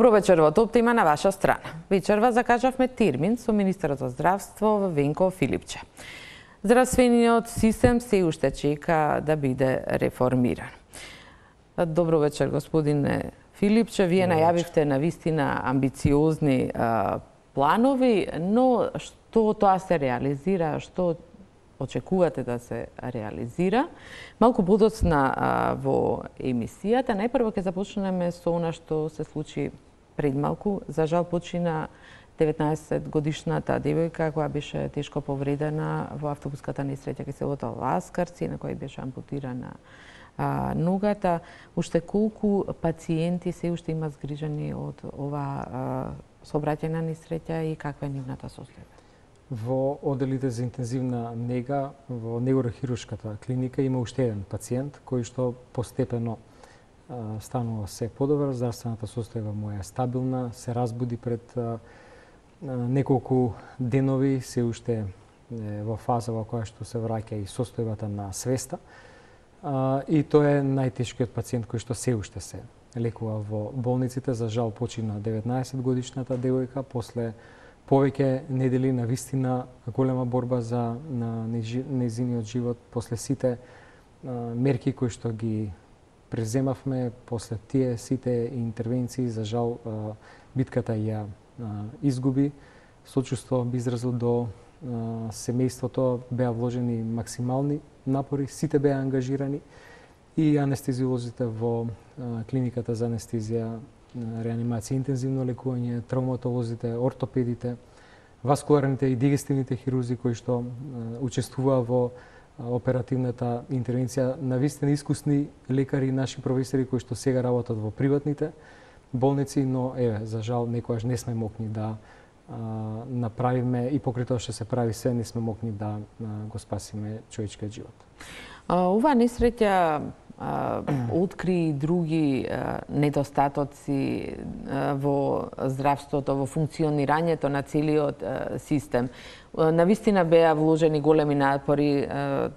Добро вечер, во топта има на ваша страна. Вечерва закажавме термин со министерот за здравство Венко Филипче. Здравствениот систем се уште чека да биде реформиран. Добро вечер, господине Филипче. Вие најавивте на вистина амбициозни планови, но што тоа се реализира, што очекувате да се реализира? Малку подоцна во емисијата. Најпрво ќе започнеме со она што се случи пред малку. За жал почина 19-годишната девојка која беше тешко повредена во автобуската несреќа кај селото Ласкарци, на која беше ампутирана ногата. Уште колку пациенти се уште има згрижени од ова сообраќајна несреќа и каква е нивната состојба? Во оделите за интензивна нега во неврохируршката клиника има уште еден пациент кој што постепено станува се подобар, здравствената состојба му е стабилна, се разбуди пред неколку денови, се уште во фаза во која што се враќа и состојбата на свеста. И тоа е најтешкиот пациент кој што се уште се лекува во болниците. За жал почина 19-годишната девојка после повеќе недели на вистина голема борба за нејзиниот живот, после сите мерки кои што ги преземавме, после тие сите интервенции, за жал битката ја изгуби. Сочувство би изразил до семејството, беа вложени максимални напори, сите беа ангажирани и анестезиолозите во клиниката за анестезија, реанимација, интензивно лекување, травматолозите, ортопедите, васкуларните и дигестивните хирурзи кои што учествуваа во оперативната интервенција, навистина искусни лекари, наши професори кои што сега работат во приватните болници, но за жал некогаш не сме могли да направиме и покрај тоа што се прави се, не сме могли да го спасиме човечкиот живот. Ова несреќа откри и други недостатоци во здравството, во функционирањето на целиот систем. Навистина беа вложени големи напори,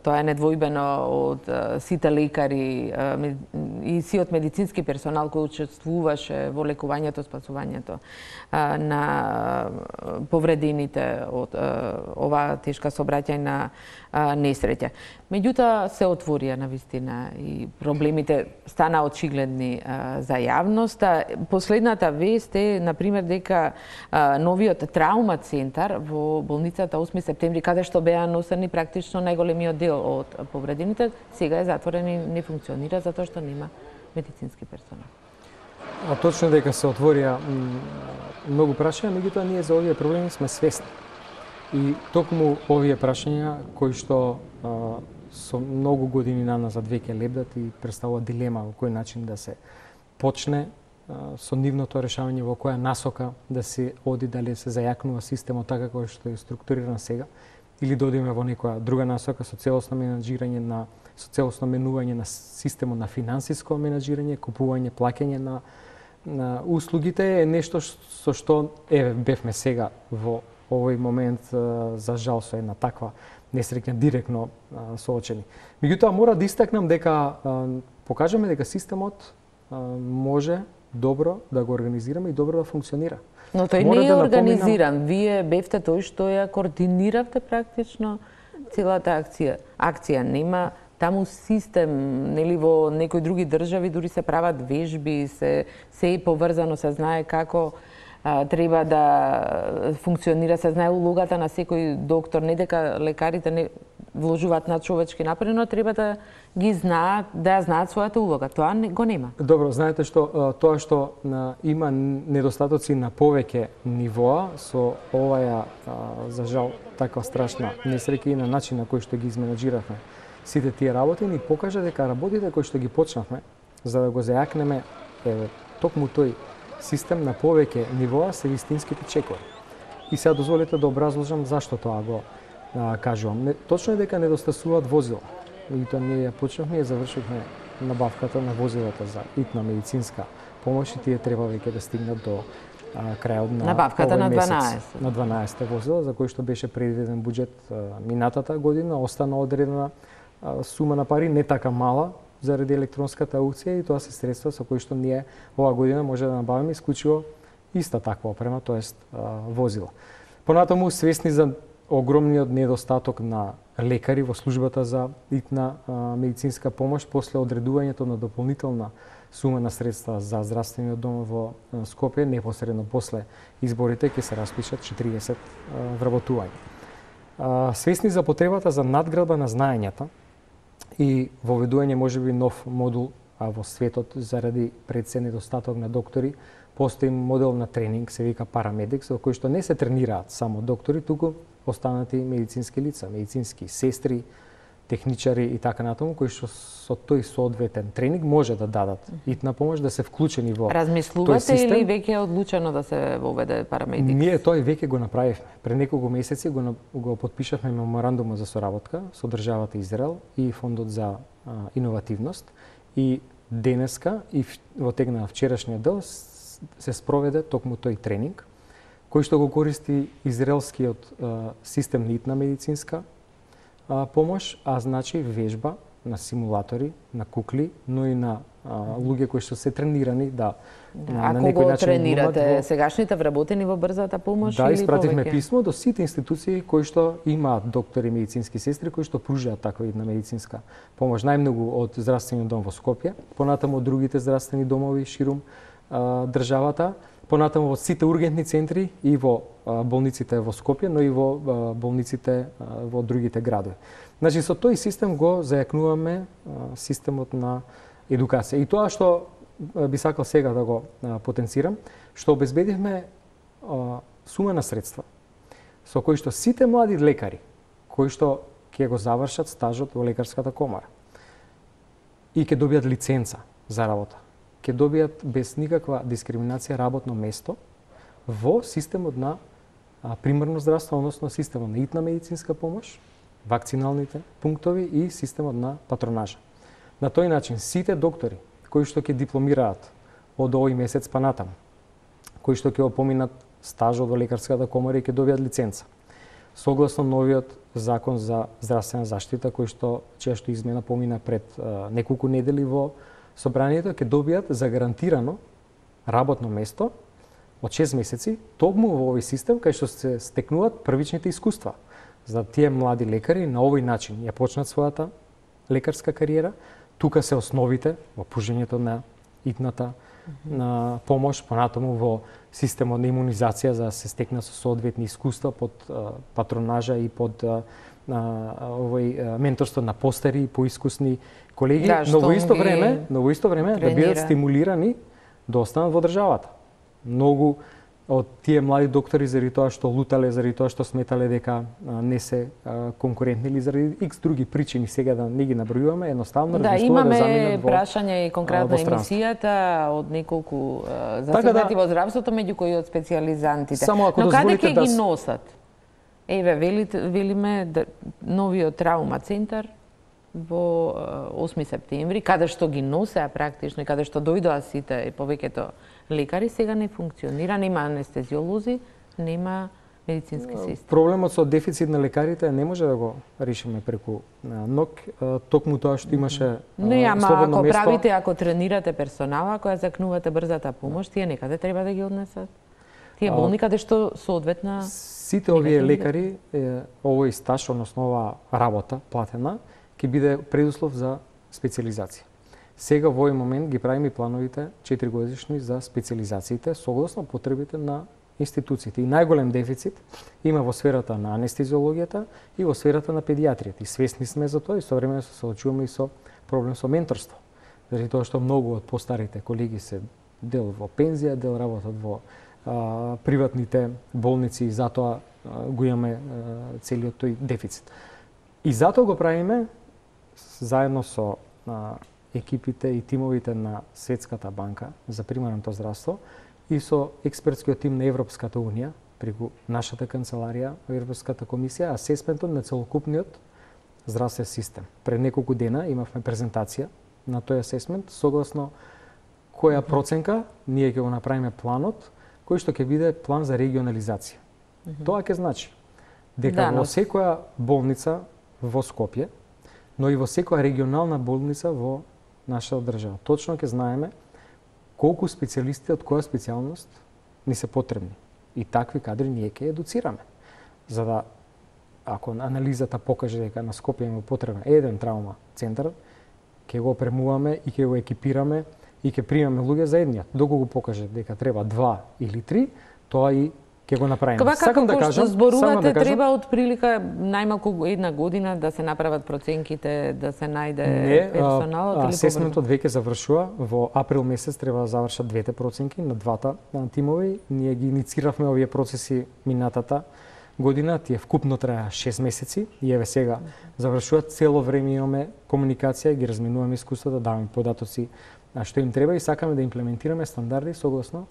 тоа е недвојбено од сите лекари и сиот медицински персонал кој учествуваше во лекувањето, спасувањето на повредените од оваа тешка сообраќајна несреќа. Меѓутоа се отворија навистина и проблемите стана очигледни за јавноста. Последната вест е, например, дека новиот травма центар во болницата 8 септември, каде што беа носени практично најголемиот дел од повредените, сега е затворен и не функционира затоа што нема медицински персонал. Точно дека се отворија многу прашања, меѓутоа ние за овие проблеми сме свесни. И токму овие прашања кои што со многу години наназад веќе лебдат и представува дилема во кој начин да се почне со нивното решавање, во која насока да се оди, дали се зајакнува системот така кој што е структуриран сега, или да одиме во некоја друга насока со целосно менаџирање со целосно менување на системот на финансиско менаџирање, купување, плаќање на услугите е нешто со што бевме сега во овој момент за жал со една таква несреќа директно соочени. Меѓутоа мора да истакнам дека покажаме дека системот може добро да го организираме и добро да функционира. Но тој не е организиран. Вие бевте тој што ја координиравте практично целата акција. Нема таму систем, нели во некои други држави дури се прават вежби, се е поврзано, се знае како треба да функционира, се знае улогата на секој доктор, не дека лекарите не вложуваат на човечки напори, но треба да ги знаат, да знаат својата улога. Тоа го нема. Добро, знаете што тоа што има недостатоци на повеќе нивоа со оваа за жал таква страшна несреќа и на начин на кој што ги изменаџиравме сите тие работи, ни покажа дека работите кои што ги почнавме за да го зајакнеме токму тој систем на повеќе нивоа се вистинските чекови. И сега дозволете да образложам зашто тоа го кажувам. Точно е дека недостасуваат возила. И тоа ние ја почнавме и завршивме набавката на возилата за итна медицинска помош и тие треба веќе да стигнат до крајот на набавката на 12. На 12 возила за кои што беше предвиден буџет минатата година, остана одредена сума на пари, не така мала, заради електронската аукција и тоа се средства со кои што ние оваа година може да набавиме исклучиво иста таква опрема, тоест возила. Понатаму свесни за огромниот недостаток на лекари во службата за итна медицинска помош после одредувањето на дополнителна сума на средства за здравствениот дом во Скопје, непосредно после изборите ќе се распишат 40 вработувања. Свесни за потребата за надградба на знаењата и воведување можеби нов модул во светот заради пред се недостаток на доктори, постои модел на тренинг, се вика парамедикс, во кој што не се тренираат само доктори, туку останати медицински лица, медицински сестри, техничари и така натаму, кои што со тој соодветен тренинг може да дадат итна помош, да се вклучени во Размислувате или веќе е одлучено да се воведе парамедикс? Ние тој веќе го направивме. Пред неколку месеци го подпишавме меморандумот за соработка со државата Израел и Фондот за иновативност и денеска и во тек на вчерашниот дел се спроведе токму тој тренинг, кој што го користи израелскиот систем на итна медицинска помош, а значи вежба на симулатори, на кукли, но и на луѓе кои што се тренирани да на некој начин тренирате сегашните вработени во брзата помош или повеќе? Да, испративме писмо до сите институции кои што имаат доктори и медицински сестри кои што пружаат таква една медицинска помош, најмногу од здравствениот дом во Скопје, понатаму од другите здравствени домови ширум државата, понатаму во сите ургентни центри и во болниците во Скопје, но и во болниците во другите градови. Значи, со тој систем го зајакнуваме системот на едукација. И тоа што би сакал сега да го потенцирам, што обезбедивме сума на средства со кои што сите млади лекари кои што ќе го завршат стажот во лекарската комора и ќе добијат лиценца за работа, ќе добијат без никаква дискриминација работно место во системот на примарно здравство, односно системот на итна медицинска помош, вакциналните пунктови и системот на патронажа. На тој начин сите доктори кои што ќе дипломираат од овој месец па натаму, кои што ќе поминат стажот во лекарската комора и ќе добијат лиценца, согласно новиот закон за здравствена заштита чија што измена помина пред неколку недели во собранието, ќе добијат загарантирано работно место од 6 месеци, токму во овој систем кај што се стекнуваат првичните искуства. За тие млади лекари на овој начин ја почнат својата лекарска кариера, тука се основите во пружењето на итната на помош, понатаму во системот на имунизација за да се стекна со соодветни искуства под патронажа и под овој менторство на постари и поискусни колеги, да, но во исто време да бидат стимулирани да останат во државата. Многу од тие млади доктори заради тоа што лутале, заради тоа што сметале дека не се конкурентни или заради X други причини, сега да не ги набројуваме, едноставно размислуваат да заминат во прашање и конкретно емисијата од неколку засегнати во здравството, меѓу кои од специјализантите. Но каде ќе ги носат? Еве, велиме новиот траума центар во 8 септември, каде што ги носеа практично и каде што дојдоа сите повеќето лекари, сега не функционира, нема анестезиолози, нема медицински сестри. Проблемот со дефицит на лекарите не може да го решиме преку ног, токму тоа што имаше не, слободно место. Правите, ако тренирате персонала, која закнувате брзата помош, тие некаде треба да ги однесат. Тие болни каде што соодветна... Сите овие лекари, овој стаж, односно оваа работа платена, ќе биде предуслов за специјализација. Сега во овој момент ги правиме плановите 4-годишни за специјализациите согласно потребите на институциите. И најголем дефицит има во сферата на анестезиологијата и во сферата на педиатријата. И свесни сме за тоа и современо се соочуваме и со проблем со менторство. Заради тоа што многу од постарите колеги се дел во пензија, дел работат во приватните болници и затоа го имаме целиот тој дефицит. И затоа го правиме заедно со екипите и тимовите на Светската банка за примарното здравство и со експертскиот тим на Европската унија преку нашата канцеларија во Европската комисија асесментот на целокупниот здравствен систем. Пред неколку дена имавме презентација на тој асесмент согласно која проценка ние ќе го направиме планот кој што ќе биде план за регионализација. Тоа ќе значи дека во секоја болница во Скопје, но и во секоја регионална болница во нашата држава. Точно ќе знаеме колку специјалисти од која специјалност ни се потребни. И такви кадри ние ќе едуцираме. За да, ако анализата покаже дека на Скопје има потребен еден травма центар, ќе го опремуваме и ќе го екипираме и ќе примаме луѓе за едниот. Доколку го покаже дека треба 2 или 3, тоа и ќе го направиме. Сакам да кажам, зборувате, треба од прилика најмалку една година да се направат проценките, да се најде персоналот или асесментот веќе завршува. Во април месец треба да завршат двете проценки на двата тимови. Ние ги иницииравме овие процеси минатата година, тие вкупно трае 6 месеци и еве сега завршуваат. Цело време имаме комуникација, ги разменуваме искуствата, даваме податоци што им треба и сакаме да имплементираме стандарди согласно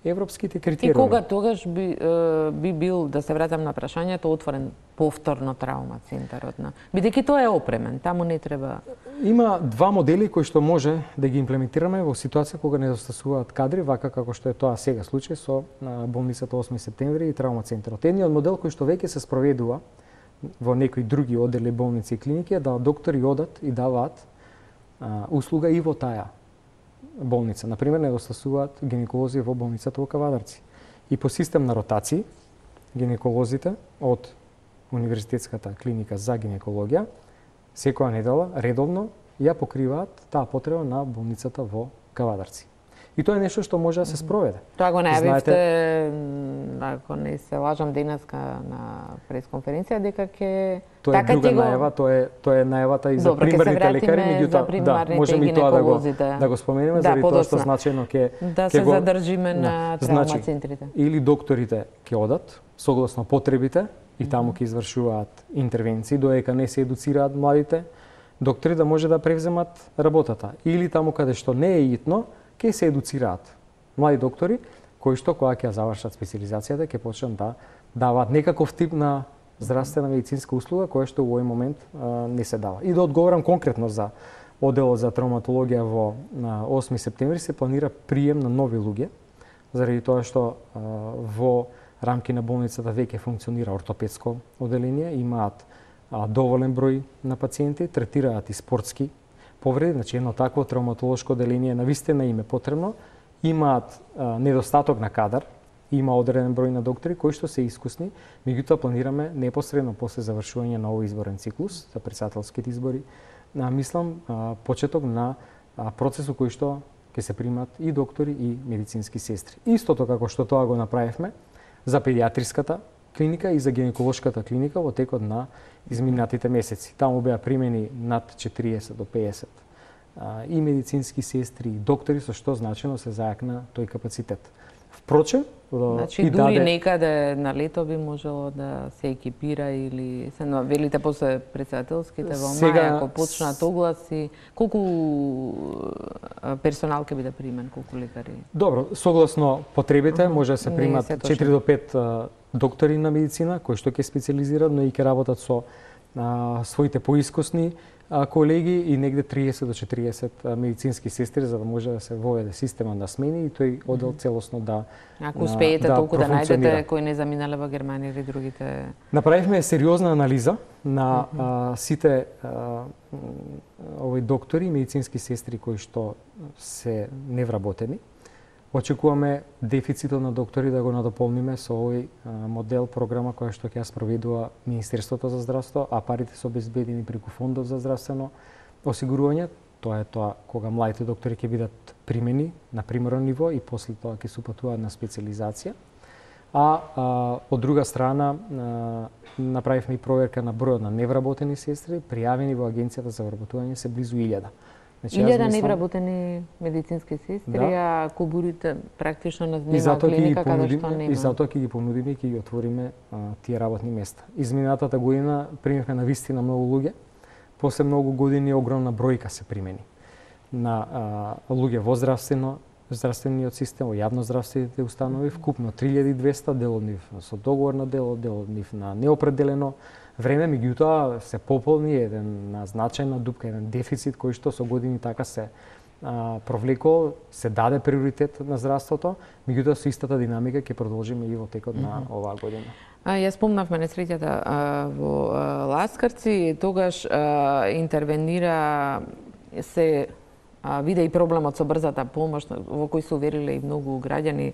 европските критериуми. И кога тогаш би бил, да се вратам на прашањето, отворен повторно травма центарот на, бидејќи тоа е опремен, таму не треба. Има два модели кои што може да ги имплементираме во ситуација кога недостасуваат кадри, вака како што е тоа сега случај со болницата 8 септември и травма центарот. Едниот модел кој што веќе се спроведува во некои други одели, болници и клиники е да доктори одат и даваат услуга и во таа болница. Например, недостасуваат гинеколози во болницата во Кавадарци. И по систем на ротации, гинеколозите од Универзитетската клиника за гинекологија секоја недела редовно ја покриваат таа потреба на болницата во Кавадарци. И тоа е нешто што може да се спроведе. Тоа го најавивте, ако не се лажам, денеска на пресконференција, дека ќе... Тоа е друга најава, тоа е најавата и за примарните лекари, меѓутоа, да, можеме и тоа да го споменеме, заради тоа што значајно да се задржиме на травма центрите. Или докторите ќе одат, согласно потребите, и таму ќе извршуваат интервенции, додека не се едуцираат младите доктори да може да превземат работата. Или таму каде што не е итно, ќе се едуцираат млади доктори кои што кога ќе завршат специјализацијата ќе почнат да даваат некаков тип на здравствена медицинска услуга која што во овој момент не се дава. И да одговорам конкретно за оделот за травматологија во 8 септември се планира прием на нови луѓе заради тоа што во рамки на болницата веќе функционира ортопедско оделение, имаат доволен број на пациенти, третираат и спортски повреди, значи едно такво травматолошко оделение навистина им е потребно, имаат недостаток на кадар, има одреден број на доктори кои што се искусни, меѓутоа планираме непосредно после завршување на овој изборен циклус за претседателските избори, мислам почеток на процесот кој што ќе се примат и доктори и медицински сестри. Истото како што тоа го направивме за педиатриската клиника и за гинеколошката клиника во текот на изминатите месеци. Таму беа примени над 40 до 50 и медицински сестри и доктори, со што значено се зајакна тој капацитет. Впрочем, значи дури некаде на лето би можело да се екипира или се велите после претседателските во мај, ако почнат огласи, колку персонал ќе биде примен, колку лекари? Добро, согласно потребите може да се примат 4 до 5 доктори на медицина кои што ќе специјализираат, но и ќе работат со своите поискусни колеги и негде 30 до 40 медицински сестри за да може да се воведе система на смени и тој одел целосно да ако успеете толку да најдете кои не заминале во Германија или другите. Направивме сериозна анализа на сите овој доктори и медицински сестри кои што се невработени. Очекуваме дефицитот на доктори да го надополниме со овој модел програма која што ќе ја спроведува Министерството за здравство, а парите се обезбедени преку Фондов за здравствено осигурување. Тоа е тоа кога младите доктори ќе бидат примени на примерно ниво и после тоа ќе се упатуваат на специјализација. Од друга страна направивме и проверка на бројот на невработени сестри, пријавени во Агенцијата за вработување се близу 1000. Значи, 1000 невработени медицински сестри, а кубурите практично на дневна клиника каде што нема. И затоа ќе ги понудиме и ќе ги отвориме тие работни места. Изминатата година примивме на вистина многу луѓе, после многу години огромна бројка се примени на луѓе во здравствениот систем, во јавноздравствените установи, вкупно 3200, дел од нив со договор на дел од нив на неопределено време, меѓутоа се пополни една значајна дупка, еден дефицит кој што со години така се провлекол, се даде приоритет на здравството, меѓутоа со истата динамика ќе продолжиме и во текот на оваа година. Ја спомнавме несреќата во Ласкарци, тогаш интервенира се виде и проблемот со брзата помош, во кој се увериле и многу граѓани,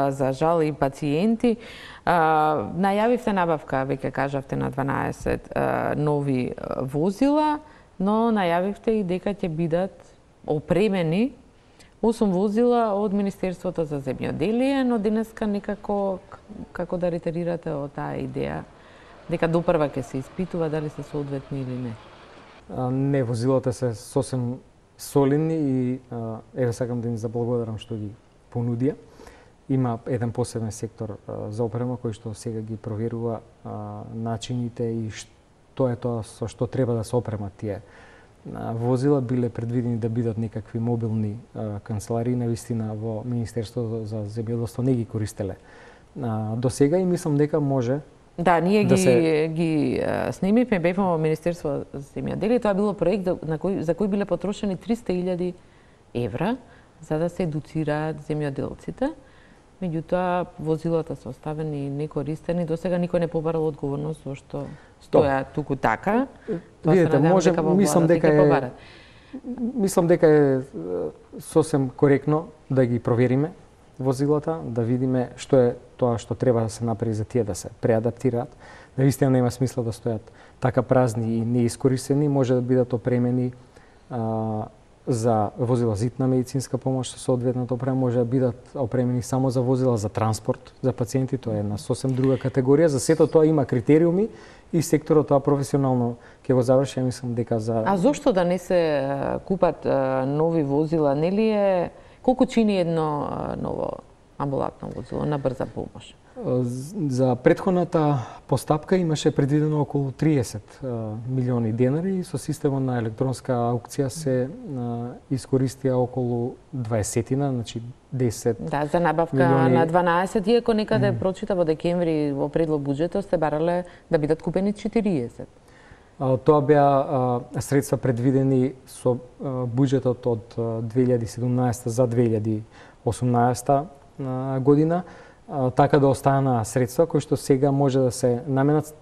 за жал и пациенти. Најавивте набавка, веќе кажавте, на 12 нови возила, но најавивте и дека ќе бидат опремени 8 возила од Министерството за земјоделие, но денеска некако, како да ретерирате од таа идеја, дека допрва ќе се испитува дали се соодветни или не? Не, возилата се сосем солидни и еве сакам да им заблагодарам што ги понудија. Има еден посебен сектор за опрема кој што сега ги проверува начините и што е тоа со што треба да се опремат тие возила. Биле предвидени да бидат некакви мобилни канцеларии, навистина во Министерството за земјоделство не ги користеле до сега и мислам дека може. Да, ние ги снимивме, бевме во Министерство за земјоделие. Тоа било проект за кој биле потрошени 300.000 евра за да се едуцираат земјоделците. Меѓутоа, возилата се оставени некористени. До сега никој не побарал одговорност во што стоја туку така. Видете, може, мислам дека е сосем коректно да ги провериме возилата, да видиме што е тоа што треба да се направи за тие да се преадаптираат. Навистина нема смисла да стојат така празни и неискористени, може да бидат опремени за возила за итна медицинска помош со соодветната опрема, може да бидат опремени само за возила за транспорт за пациенти, тоа е една сосем друга категорија. За сето тоа има критериуми и секторот тоа професионално ќе го заврши, мислам дека за. А зошто да не се купат нови возила? Нели е колку чини едно ново амбулантно возило на брза помош? За претходната постапка имаше предвидено околу 30 милиони денари и со системот на електронска аукција се искористија околу 20-тина, значи 10. Да, за набавка милиони на 12, иако некаде прочита во декември во предлог буџетот сте барале да бидат купени 40. Тоа беа средства предвидени со буџетот од 2017 за 2018 година, така да останаа средства кои што сега може да се наменат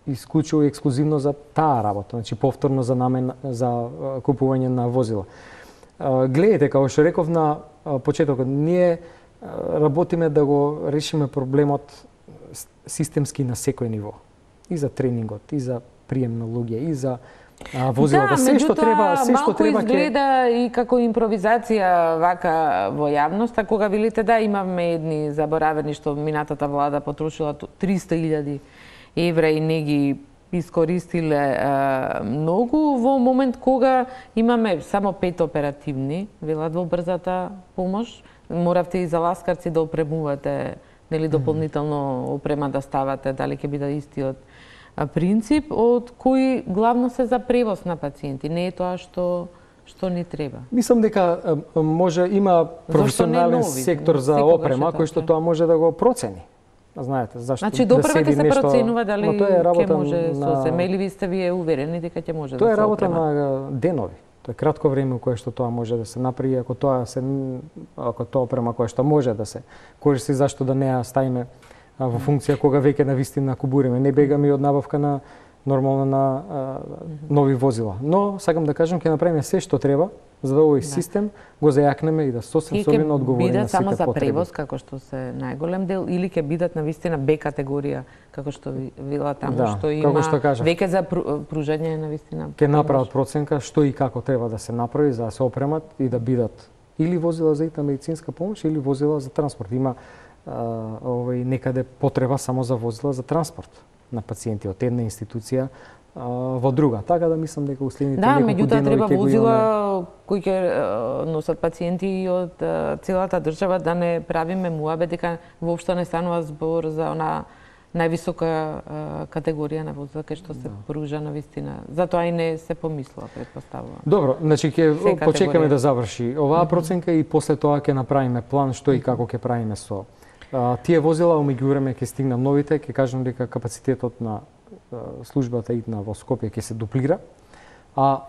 исклучиво и ексклузивно за таа работа, значи повторно за купување на возила. Гледате, како што реков на почетокот, ние работиме да го решиме проблемот системски на секој ниво. И за тренингот, и за прием на луѓе, и за возилата, се што треба, малку изгледа и како импровизација вака во јавноста, кога велите да имаме едни заборавени што минатата влада потрошила 300.000 евра и не ги искористиле многу, во момент кога имаме само 5 оперативни, велат во брзата помош, моравте и за ласкарци да опремувате, нели дополнително опрема да ставате, дали ќе биде истиот принцип, од кои главно се за превоз на пациенти, не е тоа што ни треба. Мислам дека може има професионален сектор за опрема кој што тоа може да го процени. Знаете, зашто значи допрвата се нешто проценува дали ќе може со земе или ви сте вие уверени дека ќе може да се опрема. Тоа е работа на денови. Тоа е кратко време кое што тоа може да се направи, ако тоа опрема која што може да се користи, зашто да не ја ставиме во функција кога веќе навистина кубуриме. Не бегаме и од набавка на нормално на нови возила. Но сакам да кажам, ќе направиме се што треба за да овој систем го зајакнеме и да сосем солидно одговори на сите потреби. Бидат само за превоз како што се најголем дел или ќе бидат навистина Б категорија како што вила таму што има веќе за пружање навистина. Ќе направат проценка што и како треба да се направи за да се опремат и да бидат или возила за итна медицинска помош или возила за транспорт. Има некаде потреба само за возила за транспорт на пациенти од една институција во друга. Така да мислам дека уследните неколку денови ќе го имаме. Да, меѓутоа треба возила кои ќе носат пациенти од целата држава, да не правиме муабе дека воопшто не станува збор за она највисока категорија на возила кај што се пружа навистина. Затоа и не се помислува, претпоставувам. Добро, значи ќе почекаме да заврши оваа проценка и после тоа ќе направиме план што и како ќе правиме со тие возила. Меѓу време ќе стигнам новите, ќе кажам дека капацитетот на службата ИТНА во Скопје ќе се дуплира, а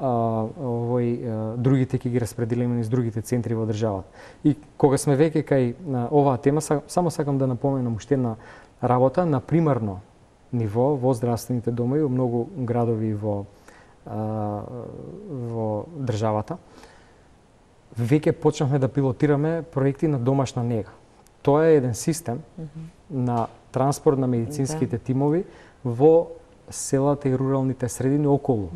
другите ќе ги распределиме низ другите центри во државата. И кога сме веќе кај оваа тема, само сакам да напоменам уште една работа на примарно ниво во здравствените домови во многу градови во државата. веќе почнавме да пилотираме проекти на домашна нега. Тоа е еден систем на транспорт на медицинските тимови во селата и руралните средини околу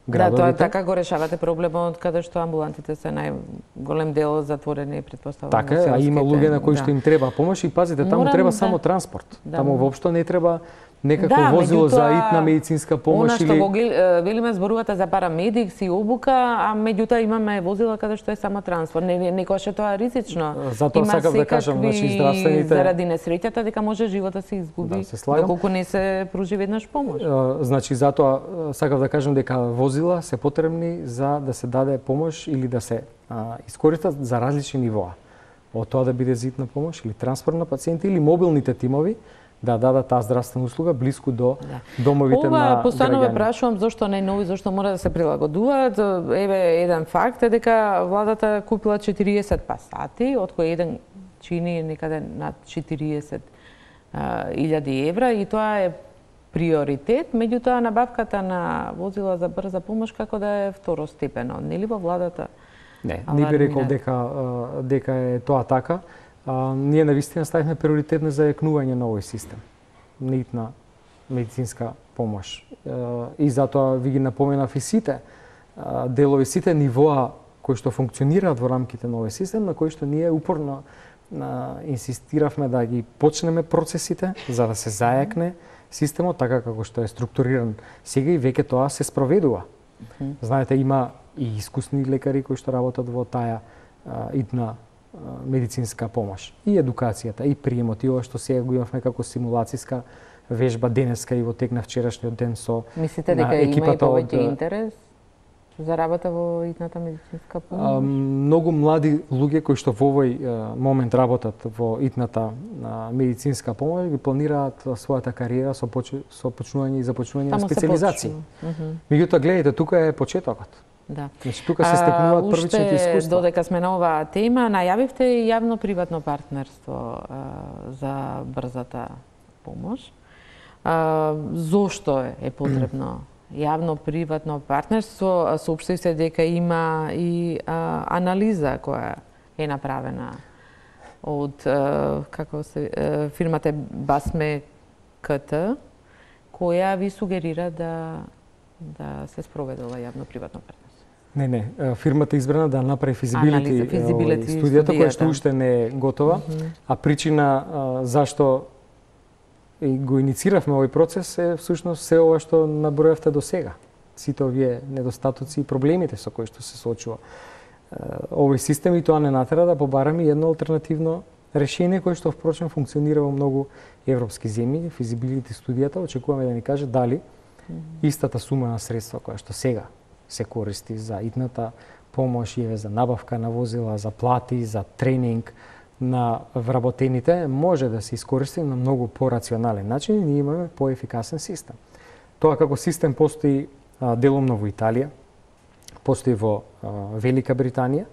градовите. Да, тоа така го решавате проблемот каде што амбулантите се најголем дел затворени, претпоставувам. Така, а има луѓе на кои што им треба помош и пазите, таму треба само транспорт. Таму воопшто не треба некако возило за итна медицинска помош или... Она што го велиме зборувате за парамедикс и обука, а меѓутоа имаме возила каде што е само транспорт. Некогаш е тоа ризично. Затоа сакав да кажам, значи здравствените заради несреќата дека може живота се изгуби, доколку не се пружи веднаш помош. Значи затоа сакав да кажам дека возила се потребни за да се даде помош или да се искористат за различни нивоа. Од тоа да биде зитна помош или транспорт на пациенти или мобилните тимови да дадат таа здравствена услуга блиску до домовите на граѓани. Постојано ве прашувам зошто не нови, зошто мора да се прилагодуваат. Еве еден факт е дека владата купила 40 пасати, од кои еден чини некаде над 40.000 евра и тоа е приоритет, меѓутоа набавката на возила за брза помош како да е второстепено. Нели во владата? Не би рекол дека е тоа така. Ние навистина ставивме приоритет на зајакнување на овој систем, неитна медицинска помош. И затоа ви ги напоменав и сите делови, сите нивоа кои што функционираат во рамките на овој систем, на кои што ние упорно инсистиравме да ги почнеме процесите за да се зајакне системот така како што е структуриран сега и веќе тоа се спроведува. Знаете, има и искусни лекари кои што работат во таа итна медицинска помош. И едукацијата, и приемот, и ова што сега го имавме како симулацијска вежба денеска и во тек на вчерашниот ден со мислите дека има и повеќе интерес за работа во итната медицинска помош? Многу млади луѓе кои што во овој момент работат во итната медицинска помош ги планираат својата кариера со почнување и започнување на специализации. Меѓутоа, гледайте, тука е почетокот. Да. Значи, тука се стекнуваат првичните искуства. Додека сме на оваа тема, најавивте и јавно-приватно партнерство за брзата помош. Зошто е потребно јавно-приватно партнерство? Соопштивте дека има и анализа која е направена од фирмата Басме КТ, која ви сугерира да се спроведе ова јавно-приватно партнерство. Не, фирмата избрана да направи физибилити студијата која што уште не е готова, а причина зашто го иницииравме овој процес е всушност се ова што набројавте до сега. Сите овие недостатоци и проблемите со кои што се соочува овој систем и тоа не натера да побараме едно алтернативно решение кое што впрочем функционира во многу европски земји. Физибилити студијата очекуваме да ни каже дали истата сума на средства која што сега се користи за итната помош и за набавка на возила, за плати, за тренинг на вработените, може да се искористи на многу порационален начин и ние имаме поефикасен систем. Тоа како систем постои деломно во Италија, постои во Велика Британија,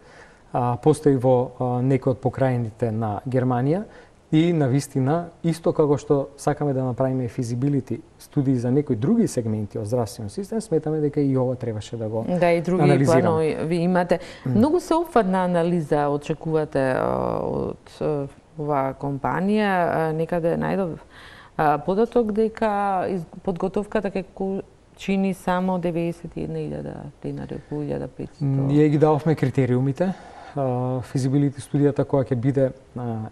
постои во некои од покрајините на Германија и навистина, исто како што сакаме да направиме физибилити студии за некои други сегменти од здравствениот систем, сметаме дека и ова требаше да го анализираме. Да, и други планови ви имате. Многу сеопфатна анализа очекувате од оваа компанија. Некаде најдов податок дека подготовката ќе чини само 91.000 денари, 1.500. Ние ги дававме критериумите. Физибилити студијата која ќе биде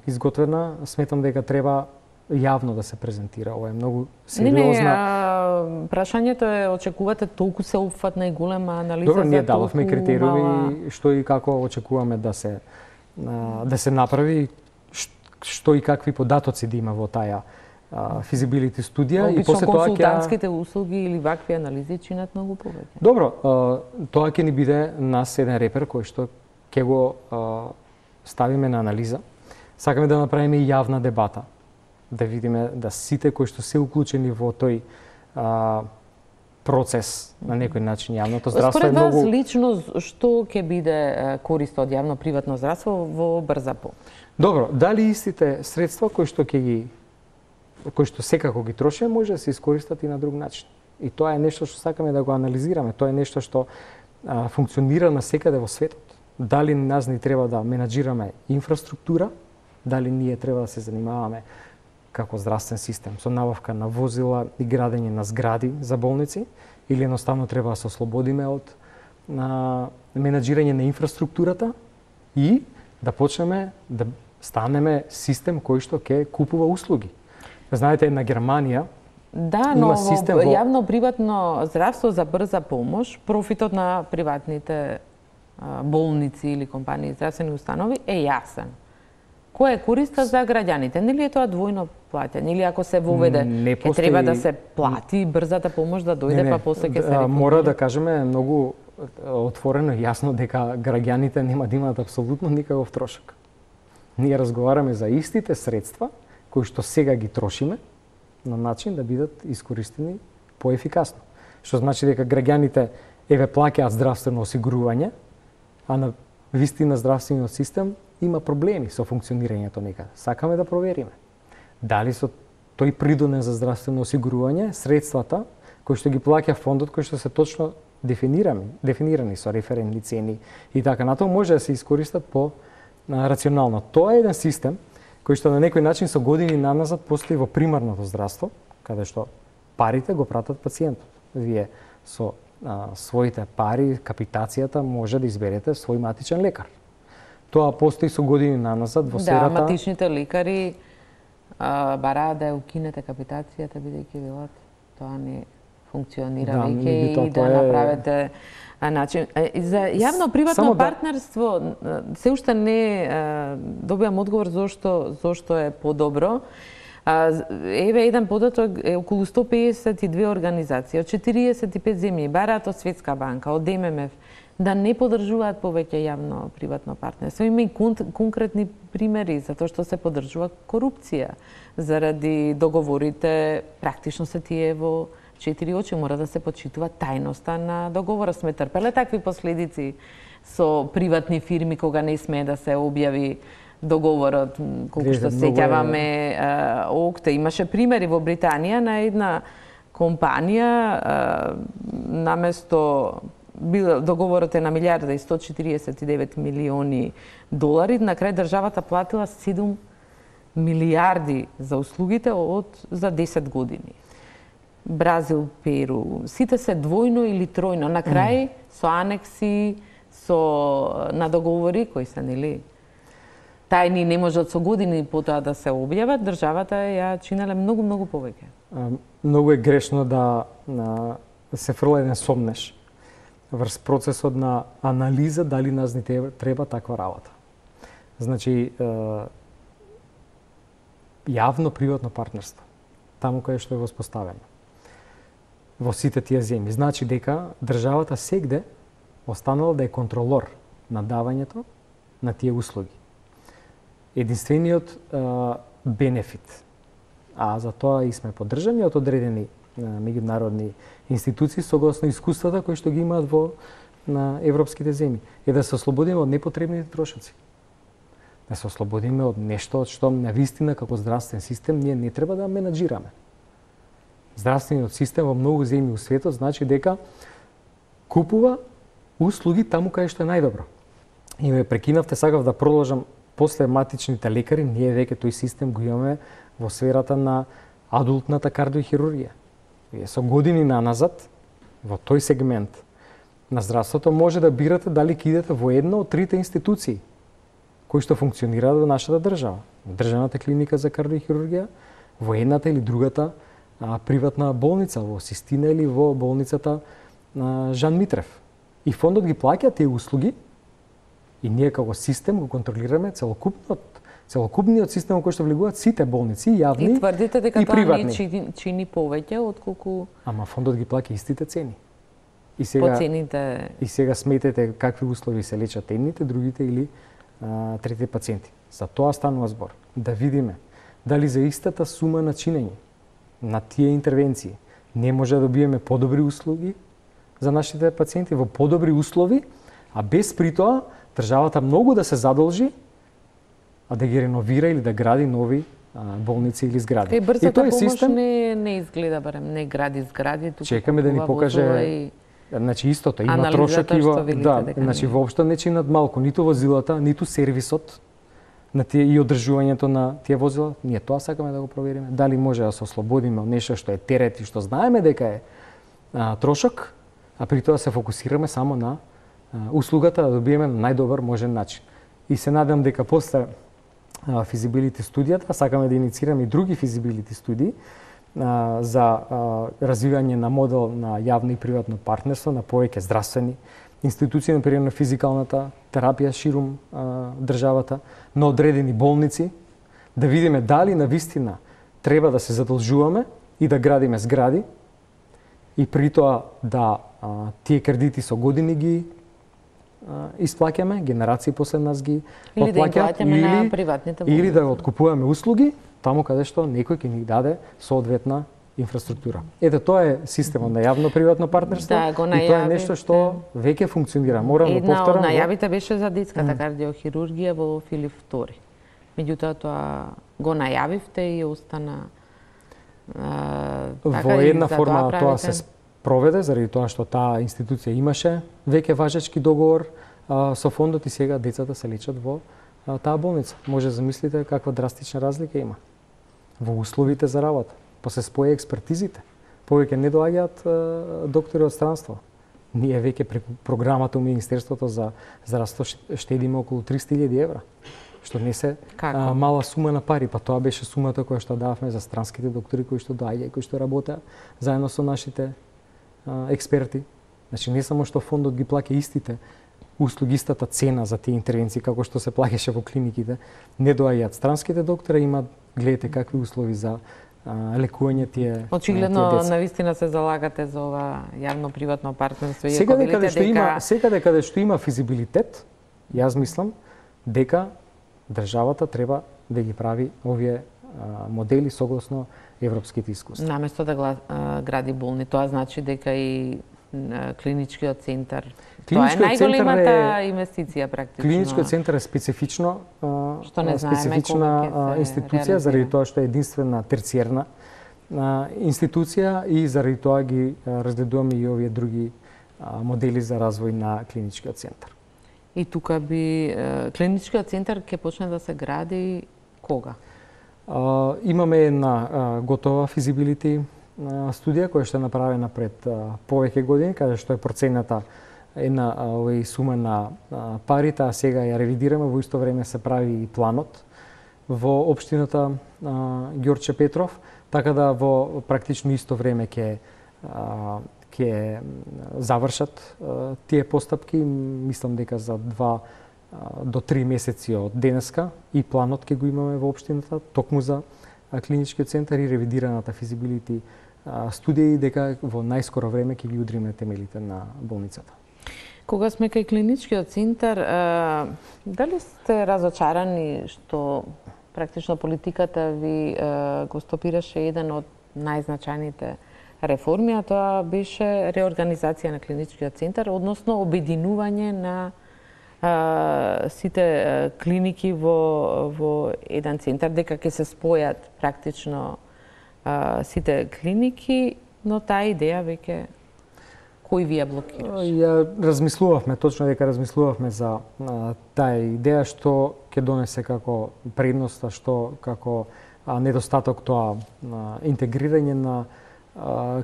изготвена, сметам дека треба јавно да се презентира. Ова е многу сериозна. Прашањето е, очекувате толку сеопфатна и голема анализа? Добро, ние дававме критериуми што и како очекуваме да се направи, што и какви податоци да има во таа физибилити студија и после тоа консултантските услуги или вакви анализи чинат многу повеќе. Добро, тоа ќе ни биде нас еден репер кој што ќе го ставиме на анализа. Сакаме да направиме и јавна дебата, да видиме да сите кои што се уклучени во тој процес на некој начин јавното здравство е многу... Според вас лично што ќе биде корист од јавно-приватно здравство во брза помош? Добро, дали истите средства кои што секако ги трошиме може да се искористат и на друг начин. И тоа е нешто што сакаме да го анализираме, тоа е нешто што функционира насекаде во светот. дали нас ни треба да менаџираме инфраструктура, дали ние треба да се занимаваме како здравствен систем со набавка на возила и градење на згради за болници, или едноставно треба да се ослободиме од менаџирање на инфраструктурата и да почнеме да станеме систем кој што ќе купува услуги. Знаете, на Германија да, но во јавно-приватно здравство за брза помош, профитот на приватните болници или компании здравствени установи е јасен. Која е користа за граѓаните? Нели е тоа двојно плаќање? Или ако се воведе, ќе треба да се плати брзата помош да дојде, па после ќе се рекомендира? Мора да кажеме многу отворено и јасно дека граѓаните нема да имаат апсолутно никаков трошок. Ние разговараме за истите средства кои што сега ги трошиме на начин да бидат искористени поефикасно. Што значи дека граѓаните плаќаат здравствено осигурување, а на вистина здравствениот систем има проблеми со функционирањето некаде. Сакаме да провериме дали со тој придонен за здравствено осигурување средствата кои што ги плаќа фондот, кои што се точно дефинирани со референтни цени и така натаму, може да се искористат по рационално. Тоа е еден систем кој што на некој начин со години наназад постои во примарното здравство, каде што парите го пратат пациентот. Вие со своите пари, капитацијата може да изберете свој матичен лекар. Тоа постои со години наназад во сферата. Да, матичните лекари бараат да ја укинете капитацијата, бидејќи велат тоа не функционира веќе и да направите начин. За јавно-приватно партнерство се уште не добиам одговор зошто е подобро. Еве еден податок е околу 152 организации од 45 земји бараат од Светска банка, од ММФ да не поддржуваат повеќе јавно-приватно партнерство. Има и конкретни примери за тоа што се поддржува корупција заради договорите, практично се тие во 4 очи, мора да се почитува тајноста на договора. Сме трпеле такви последици со приватни фирми кога не смее да се објави договорот, колку што сеќаваме ОКТА. Имаше примери во Британија на една компанија наместо договорот е на милиарда и 149 милиони долари, на крај државата платила 7 милиарди за услугите за 10 години. Бразил, Перу, сите се двојно или тројно, на крај со анекси, на договори кои се нели тајни, не можат со години потоа да се објават, државата ја чинеле многу повеќе. Многу е грешно да се фрла еден сомнеш врз процесот на анализа дали нас ни треба таква работа. Значи, јавно-приватно партнерство, таму каде што е воспоставено, во сите тие земји, значи дека државата сегде останала да е контролор на давањето на тие услуги. Единствениот бенефит, а за тоа и сме поддржани од одредени меѓународни институции согласно искуствата кои што ги имаат на европските земји, е да се ослободиме од непотребните трошоци. Да се ослободиме од нешто од што на вистина како здравствен систем ние не треба да менаџираме. Здравствениот систем во многу земји у светот значи дека купува услуги таму каде што е најдобро. И ме прекинавте, сакав да продолжам после матичните лекари, ние веќе тој систем го имаме во сферата на адултната кардиохирургија. Со години наназад, во тој сегмент на здравството, може да бирате дали ќе идете во една од трите институции кои што функционираат во нашата држава. Државната клиника за кардиохирургија, во едната или другата приватна болница, во Систина или во болницата Жан Митрев. И фондот ги плаќа тие услуги и ние како систем го контролираме целокупниот систем во кој што влегуваат сите болници, јавни и приватни. И тврдите дека тоа не чини повеќе отколку... Ама фондот ги плаќа истите цени. И сега сметете какви услови се лечат едните, другите или третите пациенти. За тоа станува збор. Да видиме дали за истата сума на чинење на тие интервенции не може да добиеме подобри услуги за нашите пациенти во подобри услови, а без при тоа државата многу да се задолжи, а да ги реновира или да гради нови болници или згради. Брзата помош не изгледа барем, не гради згради. Чекаме да ни покаже Значи истото има трошок и во значи воопшто не чинат малку ниту возилата, ниту сервисот на тие и одржувањето на тие возила. Ние тоа сакаме да го провериме. Дали може да се ослободиме од нешто што е терет и што знаеме дека е трошок, а при тоа се фокусираме само на услугата да добиеме на најдобар можен начин. И се надам дека после физибилити студијата сакаме да инициираме и други физибилити студии за развивање на модел на јавно и приватно партнерство на повеќе здравствени институции, например на физикалната терапија ширум државата, на одредени болници, да видиме дали навистина треба да се задолжуваме и да градиме згради и при тоа да тие кредити со години ги исплаќаме, генерации после нас ги отплаќаат на приватните болници. Или да откупуваме услуги таму каде што некој ќе ни даде соодветна инфраструктура. Ете, тоа е системот на јавно-приватно партнерство и тоа е нешто што веќе функционира. Морам да повторам. Една од најавите беше за детската кардиохирургија во Филип II. Меѓутоа тоа го најавивте и остана во една форма тоа се проведе заради тоа што таа институција имаше веќе важечки договор со фондот и сега децата се лечат во таа болница. Може замислите каква драстична разлика има во условите за работа. Па се спои експертизите. Повеќе не доаѓаат доктори од странство. Ние веќе преку програмата у Министерството за здравство штедиме околу 300.000 евра, што не се мала сума на пари, па тоа беше сумата која што дававме за странските доктори кои што доаѓаат и кои што работеа заедно со нашите експерти. Значи не само што фондот ги плаќа истите услуги, истата цена за тие интервенции како што се плаќаше во клиниките, не доаѓаат странските доктори, имаат гледате какви услови за лекување тие. Очигледно навистина се залагате за ова јавно-приватно партнерство и секаде каде што има физибилитет, јас мислам дека државата треба да ги прави овие модели согласно европските искуства. Наместо да гради болни, тоа значи дека и клиничкиот центар. Тоа е најголемата инвестиција практично. Клиничкиот центар е специфична институција заради тоа што е единствена терциерна институција и заради тоа ги разгледуваме и овие други модели за развој на клиничкиот центар. И тука би клиничкиот центар ќе почне да се гради кога? Имаме една готова физибилити студија која што е направена пред повеќе години, каде што е процената една сума на парите, а сега ја ревидираме, во исто време се прави и планот во општината Ѓорче Петров, така да во практично исто време ќе завршат тие постапки, мислам дека за 2 до 3 месеци од денеска и планот ќе го имаме во општината токму за клиничкиот центар и ревидираната физибилити студија и дека во најскоро време ќе ги удриме темелите на болницата. Кога сме кај клиничкиот центар, дали сте разочарани што практично политиката ви го стопираше еден од најзначајните реформи, а тоа беше реорганизација на клиничкиот центар, односно обединување на сите клиники во еден центар, дека ќе се спојат практично сите клиники, но таа идеја веќе кој ви ја блокираше? Ја размислувавме, точно дека размислувавме за таа идеја што ќе донесе како предност, а што како недостаток тоа интегрирање на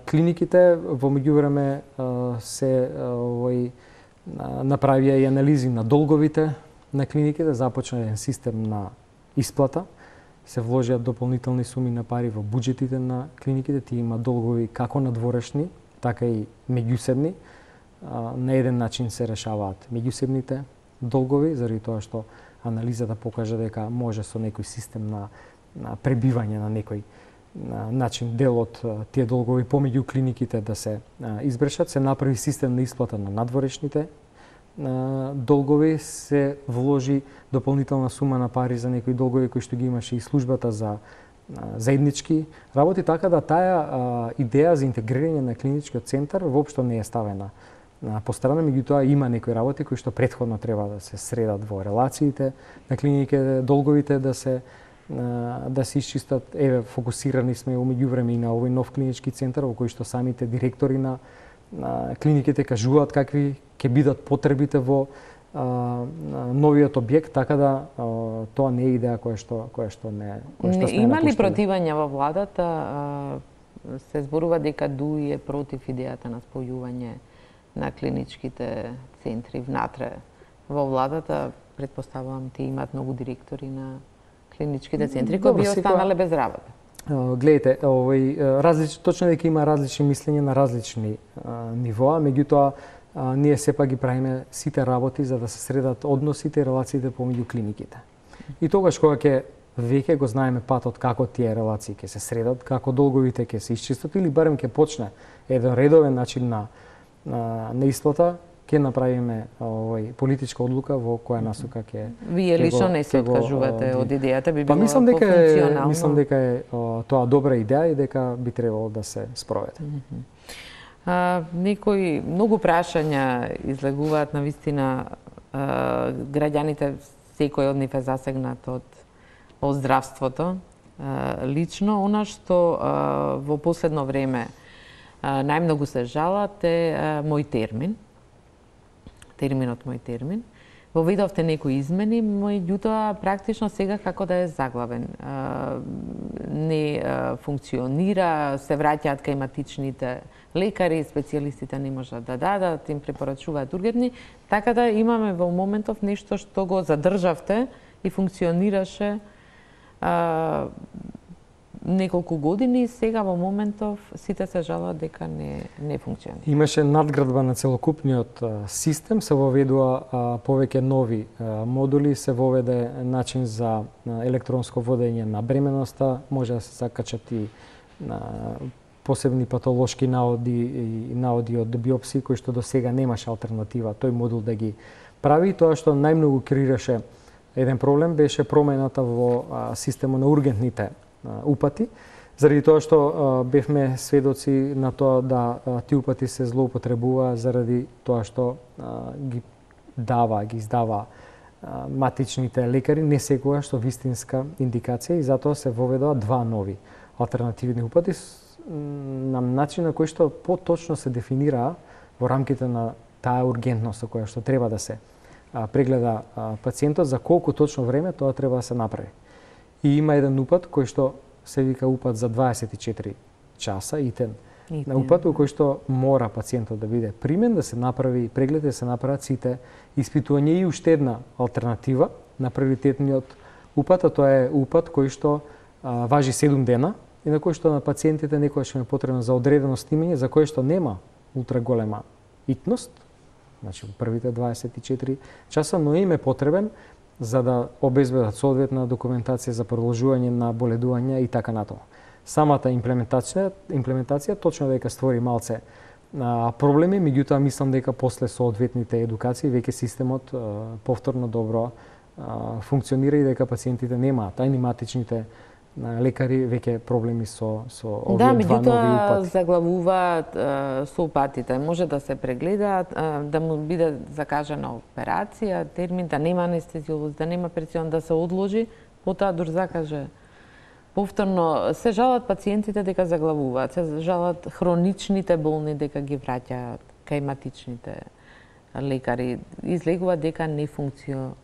клиниките. Во меѓувреме се направија и анализи на долговите на клиниките, започна еден систем на исплата, се вложиат дополнителни суми на пари во буџетите на клиниките, тие има долгови како надворешни, така и меѓусебни. На еден начин се решаваат меѓусебните долгови, заради тоа што анализата покажа дека може со некој систем на пребивање на некој начин дел од тие долгови помеѓу клиниките да се избрешат, се направи систем на исплата на надворешните долгови, се вложи дополнителна сума на пари за некои долгови кои што ги имаше и службата за заеднички работи, така да таа идеја за интегрирање на клиничкиот центар воопшто не е ставена по страна, меѓутоа има некои работи кои што претходно треба да се средат во релациите на клиниките, долговите да се исчистат. Еве, фокусирани сме во меѓувреме и на овој нов клинички центар во кој што самите директори на клиниките кажуваат какви ќе бидат потребите во новиот објект, така да тоа не е идеја која што не сме Има ли напуштили. противање во владата? Се зборува дека ДУИ е против идејата на спојување на клиничките центри внатре во владата. Предпоставувам ти имаат многу директори на клиничките центри кои би останале без работа. Гледайте, точно дека има различни мислења на различни нивоа, меѓутоа ние сепак ги правиме сите работи за да се средат односите и релациите помеѓу клиниките. И тогаш кога ќе веќе го знаеме патот како тие релации ќе се средат, како долговите ќе се исчистат или барем ќе почне еден редовен начин на исплата, ќе направиме политичка одлука во која насока ќе. Вие лично не се откажувате од идејата, би било пофункционално. Мислам дека е тоа добра идеја и дека би требало да се спроведе. Некои многу прашања излегуваат на вистина, граѓаните, секој од нив е засегнат од здравството. Лично, она што во последно време најмногу се жалат е мој термин. Терминот мој термин. Воведовте некои измени, меѓутоа практично сега како да е заглавен. Не функционира, се враќаат кај матичните лекари, специјалистите не можат да дадат, им препорачуваат ургентни, така да имаме во моментов нешто што го задржавте и функционираше неколку години и сега во моментов сите се жалат дека не функционира. Имаше надградба на целокупниот систем, се воведува повеќе нови модули, се воведе начин за електронско водење на бременоста, може да се закачат и посебни патолошки наоди и наоди од биопсии кои што до сега немаше алтернатива тој модул да ги прави. Тоа што најмногу креираше еден проблем беше промената во системот на ургентните упати, заради тоа што бевме сведоци на тоа да тие упати се злоупотребува заради тоа што ги издава матичните лекари, не секогаш што вистинска индикација, и затоа се воведоа два нови алтернативни упати на начин на кој што поточно се дефинираа во рамките на таа ургентност со која што треба да се прегледа пациентот, за колку точно време тоа треба да се направи. И има еден упат кој што се вика упат за 24 часа, итен упат во кој што мора пациентот да биде примен, да се направи преглед, да се направат сите испитувања. И уште една алтернатива на приоритетниот упат, а тоа е упат кој што важи 7 дена и на кој што на пациентите некогаш им е потребно за одредено снимање, за кое што нема ултраголема итност, значи првите 24 часа, но им е потребен за да обезбедат соодветна документација за продолжување на боледување и така натаму. Самата имплементација точно дека створи малце проблеми, меѓутоа мислам дека после соодветните едукации веќе системот повторно добро функционира и дека пациентите немаат, а и матичните лекари веќе проблеми со овие два нови упати. Да, меѓутоа заглавуваат со упатите. Може да се прегледаат, да му биде закажана операција, термин, да нема анестезиолоз, да нема операцион, да се одложи, потоа дур закаже. Повторно се жалат пациентите дека заглавуваат, се жалат хроничните болни дека ги враќаат кај матичните лекари. Излегува дека не функционира.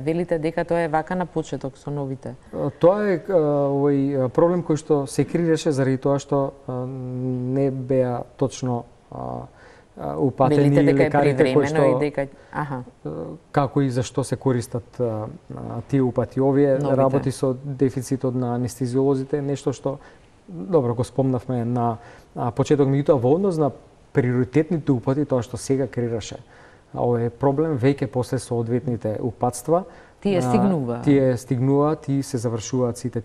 Велите дека тоа е вака на почеток со новите. Тоа е овој проблем кој што се креираше заради тоа што не беа точно упатени лекарите кои што како и зашто се користат тие упати. Овие работи со дефицитот на анестезиолозите, нешто што добро го спомнавме на почеток, меѓутоа во однос на приоритетните упати, тоа што сега креираше овој проблем веќе после соодветните упатства. Тие стигнуваат и се завршуваат сите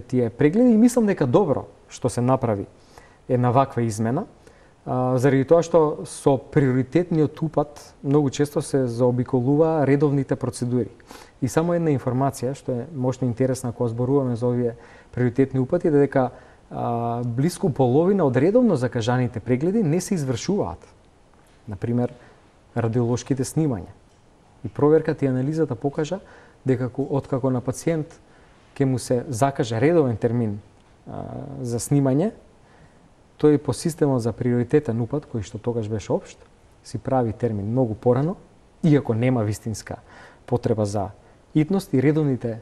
тие прегледи, и мислам дека добро што се направи една ваква измена, заради тоа што со приоритетниот упат многу често се заобиколува редовните процедури. И само една информација што е можно интересна кога зборуваме за овие приоритетни упати, дека блиску половина од редовно закажаните прегледи не се извршуваат. Например, радиолошките снимања. И проверката и анализата покажа дека откако на пациент ќе му се закаже редовен термин за снимање, тој по системот за приоритетен упат, кој што тогаш беше општ, си прави термин многу порано, иако нема вистинска потреба за итност и редовните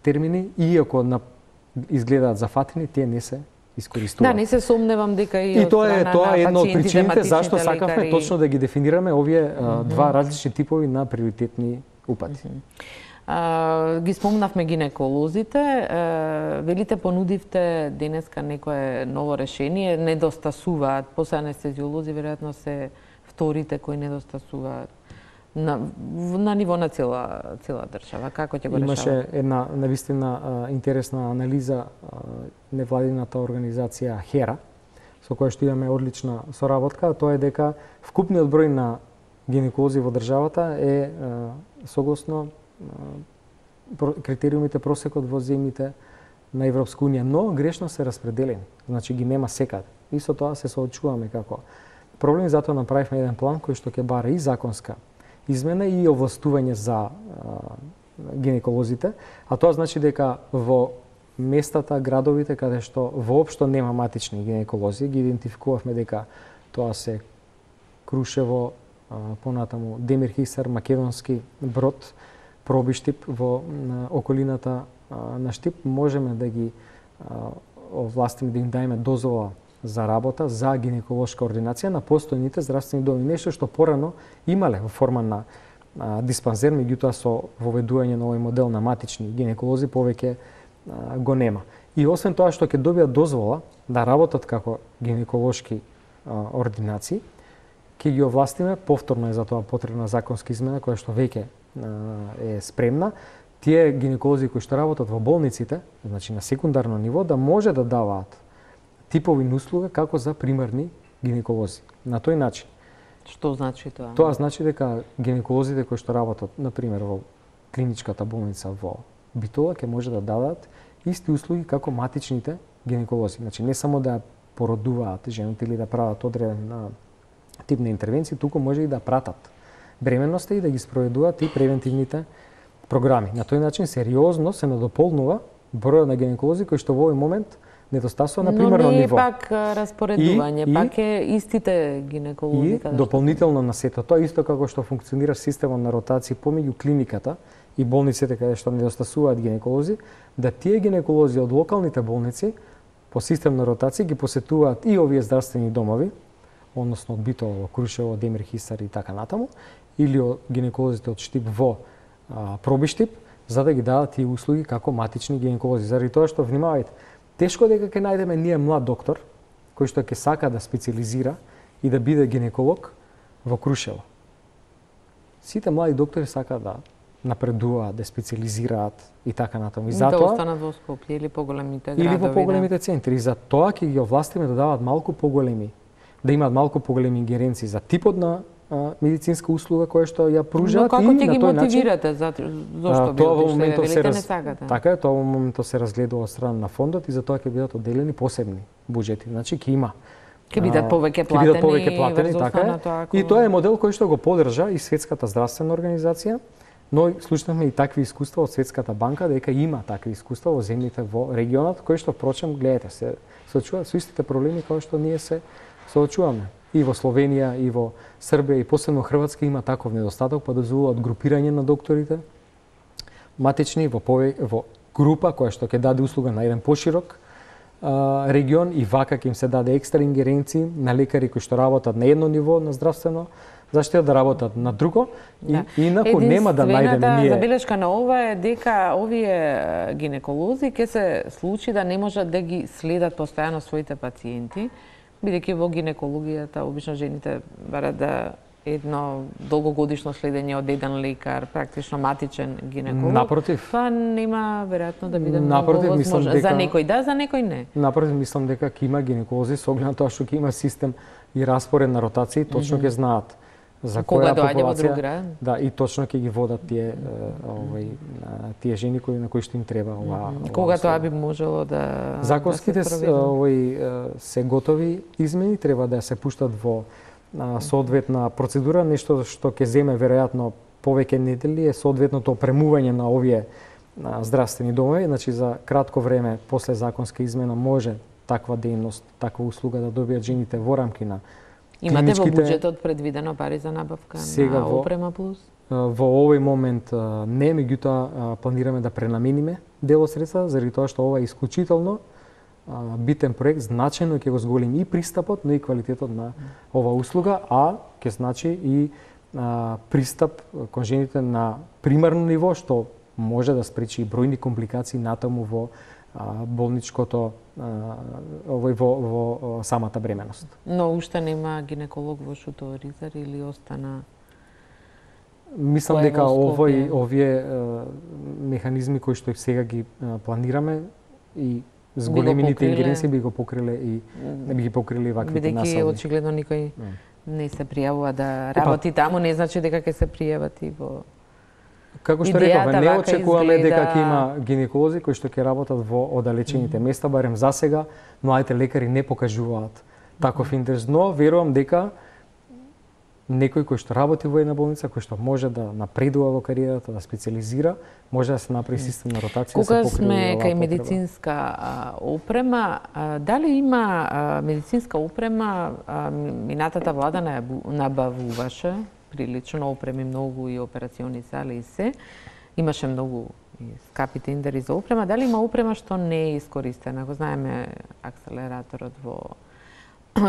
термини, иако изгледаат зафатени, тие не се искористуваат. Да, не се сомневам дека и од тоа е една од пациентите, причините зашто матичните сакавме лекари. точно да ги дефинираме овие два различни типови на приоритетни упати. Ги спомнавме гинеколозите, велите понудивте денеска некое ново решение, недостасуваат, после анестезиолози веројатно се вторите кои недостасуваат на ниво на цела држава. Како ќе го решава? Имаше една навистина интересна анализа невладината организација HERA, со која што имаме одлична соработка, тоа е дека вкупниот број на гинеколози во државата е согласно критериумите просекот во земјите на Европска унија, но грешно се распределени. Значи ги нема секаде. И со тоа се соочуваме како проблем, затоа направивме еден план кој што ќе бара и законска измена и овластување за гинеколозите, а тоа значи дека во местата, градовите каде што воопшто нема матични гинеколози, ги идентификувавме дека тоа се Крушево, понатаму Демир Хисар, Македонски Брод, Пробиштип во околината на Штип, можеме да ги овластиме, да им дајме дозвола за работа за гинеколошка ординација на постојните здравствени доми. Нешто што порано имале во форма на диспанзер, меѓутоа со воведување на овој модел на матични гинеколози повеќе го нема. И освен тоа што ќе добијат дозвола да работат како гинеколошки ординации, ќе ги овластиме, повторно е за тоа потребна законска измена која што веќе е спремна, тие гинеколози кои што работат во болниците, значи на секундарно ниво, да може да даваат типови услуга како за примарни гинеколози. На тој начин. Што значи тоа? Тоа значи дека гинеколозите кои што работат, например, во клиничката болница во Битола, ќе може да дадат исти услуги како матичните гинеколози. Значи не само да породуваат жените или да прават одреден тип на интервенции, туку може и да пратат бременноста и да ги спроведуваат и превентивните програми. На тој начин сериозно се надополнува бројот на гинеколози кои што во овој момент недостасува на примерно ниво. Но не е пак распоредување, пак е истите гинеколози. И дополнително на сето тоа, исто како што функционира системот на ротација помеѓу клиниката и болниците каде што недостасуваат гинеколози, да тие гинеколози од локалните болници по систем на ротација ги посетуваат и овие здравствени домови, односно од Битола, Крушево, Демир Хисар и така натаму, или од гинеколозите од Штип во Пробиштип, за да ги дадат тие услуги како матични гинеколози. Заради тоа што, внимавајте, тешко дека ќе најдеме ние млад доктор кој што ќе сака да специализира и да биде гинеколог во Крушево. Сите млади доктори сакаат да напредуваат, да специализираат и така натаму. И затоа да останат во Скопје или поголемите градови. Или во поголемите центри. За тоа ќе ги овластиме да даваат малку поголеми, да имаат малку поголеми ингеренции за типот на медицинска услуга која што ја пружаат и на тој начин. Но како ќе ги мотивирате? Зошто ви одишле? Не сакате? Така е, тоа во моментот се разгледува од страна на фондот и за тоа ќе бидат одделени посебни буџети. Значи ќе има ќе бидат повеќе платени, така е. Тоа, И тоа е модел кој што го поддржа и Светската здравствена организација, но слушнавме и такви искуства од Светската банка дека има такви искуства во земјите во регионот кои што впрочем гледате се соочуваат со истите проблеми кои што ние се соочуваме. И во Словенија, и во Србија, и посебно Хрватска има таков недостаток, па дозволуваат групирање на докторите матични во група која што ќе даде услуга на еден поширок регион и вака ќе им се даде екстра ингеренции на лекари кои што работат на едно ниво на здравствено заштита да работат на друго и инаку нема да најдеме ние. Забелешка на ова е дека овие гинеколози ќе се случи да не можат да ги следат постојано своите пациенти, бидејќи во гинекологијата обично жените барат да едно долгогодишно следење од еден лекар, практично матичен гинеколог. Напротив. Тоа нема веројатно да биде многу возможно. За некој да, за некој не. Напротив, мислам дека ќе има гинеколози со оглед на тоа што ќе има систем и распоред на ротации, точно ќе знаат за која популација. Да, и точно ќе ги водат тие жени на кои што им треба ова. Кога тоа би можело да законските се готови измени, треба да се пуштат во соодветна процедура, нешто што ќе земе веројатно повеќе недели е соодветното опремување на овие здравствени домови, значи за кратко време после законска измена може таква дејност, таква услуга да добијат жените во рамки на Имате во клиничките. буџетот предвидено пари за набавка Сега на во- опрема плюс? Во овој момент не, меѓутоа планираме да пренамениме дел од средства, заради тоа што ова е исклучително битен проект, значајно ќе го зголеми и пристапот, но и квалитетот на ова услуга, а ќе значи и пристап кон жените на примарно ниво, што може да спречи и бројни компликации натаму во болничкото во самата бременост. Но уште нема гинеколог во Шутово Ризар или остана? Мислам Кој е дека во Скопје? овие механизми кои што сега ги планираме и Би с го големините покриле? ингеренции би го покриле и би ги покрили ваквите Бидејќи насови. очигледно никој не се пријавува да работи таму, не значи дека ќе се пријават и во... Како што Идејата рековме, не вака очекуваме дека изгледа- ќе има гинеколози кои што ќе работат во оддалечените места, барем за сега, младите лекари не покажуваат таков интерес, но верувам дека некој кој што работи во една болница, кој што може да напредува во кариерата, да специализира, може да се направи систем на ротација. Кога да се покрие сме оваа кај потреба. медицинска опрема, дали има медицинска опрема, минатата влада набавуваше прилично опреми, многу и операциони зали и се. Имаше многу и скапи тендери за опрема. Дали има опрема што не е искористена? Го знаеме акселераторот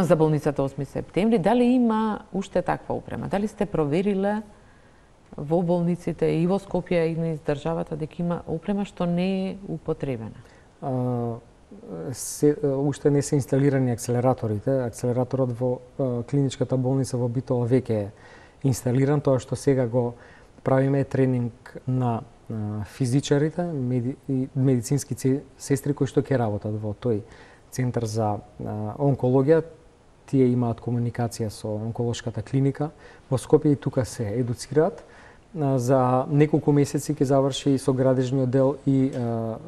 за болницата 8 септември. Дали има уште таква опрема? Дали сте провериле во болниците и во Скопје и низ државата дека има опрема што не е употребена? Уште не се инсталирани акселераторите. Акселераторот во клиничката болница во Битола веќе е инсталиран. Тоа што сега го правиме е тренинг на физичарите и медицински сестри кои што ќе работат во тој центар за онкологија. Тие имаат комуникација со онколошката клиника во Скопје и тука се едуцираат. За неколку месеци ќе заврши со градежниот дел и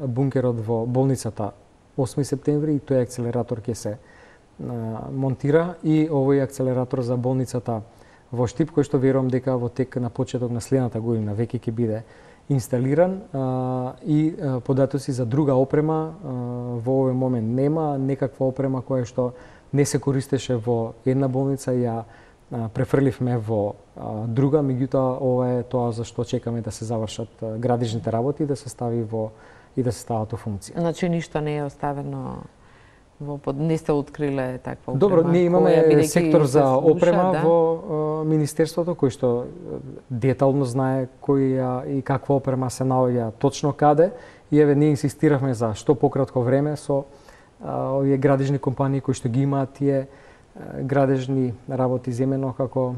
бункерот во болницата 8 септември и тој акселератор ќе се монтира и овој акселератор за болницата во Штип, кој што верувам дека во тек на почеток на следната година веќе ќе биде инсталиран и податоци за друга опрема во овој момент нема. Некаква опрема која што не се користеше во една болница ја префрливме во друга, меѓутоа ова е тоа за што чекаме да се завршат градежните работи и да се стави и да се стават во функција. Значи ништо не е оставено не сте откриле таква опрема? Добро, ние имаме сектор за опрема да? во Министерството кој што детално знае која и каква опрема се наоѓа точно каде и еве ние инсистиравме за што пократко време со овие градежни компании кои што ги имаат тие градежни работи земено како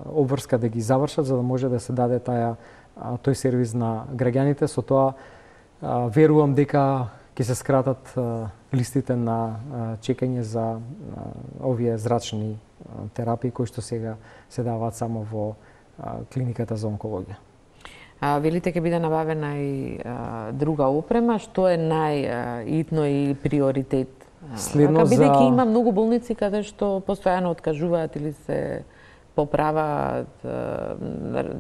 обврска да ги завршат за да може да се даде тој сервис на граѓаните. Со тоа верувам дека ќе се скратат листите на чекање за овие зрачни терапии кои што сега се даваат само во клиниката за онкологија. Велите ќе биде набавена и друга опрема, што е најитно и приоритет? Следно Бидејќи има многу болници каде што постојано откажуваат или се поправаат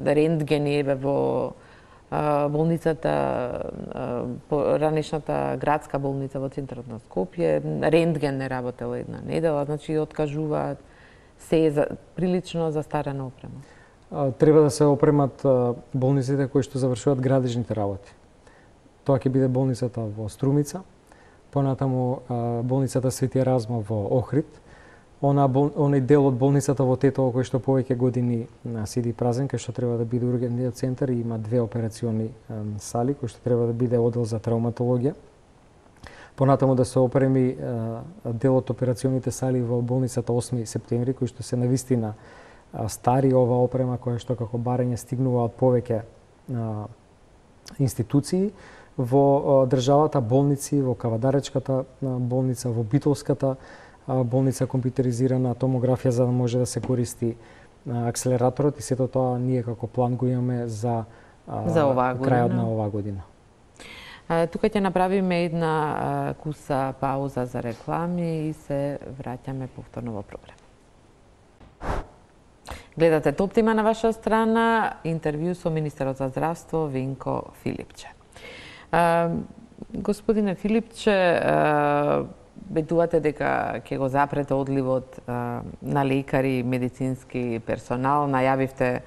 рентгени во болницата, ранешната градска болница во центарот на Скопје, рентген не работела една недела, значи откажуваат, се е прилично застарена опрема. Треба да се опремат болниците кои што завршуваат градежните работи. Тоа ќе биде болницата во Струмица, понатаму болницата Свети Еразмо во Охрид, оној дел од болницата во Тетово кој што повеќе години седи празен, кај што треба да биде ургентниот центар и има 2 операциони сали кои што треба да биде одел за травматологија. Понатаму да се опреми дел од операционите сали во болницата 8 септември кои што се навистина стари ова опрема која што како барање стигнува од повеќе институции во државата, болници, во Кавадаречката болница, во Битолската болница компјутеризирана томографија за да може да се користи акселераторот и сето тоа ние како план го имаме за крајот на оваа година. Тука ќе направиме една куса пауза за реклами и се враќаме повторно во програм. Гледате Топ тема на ваша страна, интервју со министерот за здравство Венко Филипче. Господине Филипче, ветувате дека ќе го запрете одливот на лекари, медицински персонал, најавивте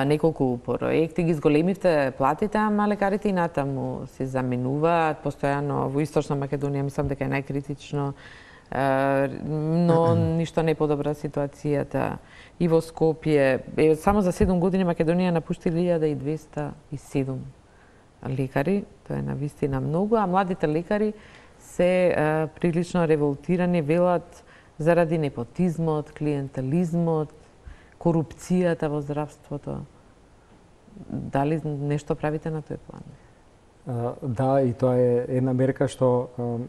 неколку проекти, ги зголемивте платите, ама лекарите и натаму се заменуваат постојано во Источна Македонија, мислам дека е најкритично, но ништо не подобра ситуацијата и во Скопје. Само за 7 години Македонија напушти 1207 лекари, тоа е навистина многу, а младите лекари се прилично револтирани, велат, заради непотизмот, клиентелизмот, корупцијата во здравството. Дали нешто правите на тој план? Да, и тоа е една мерка што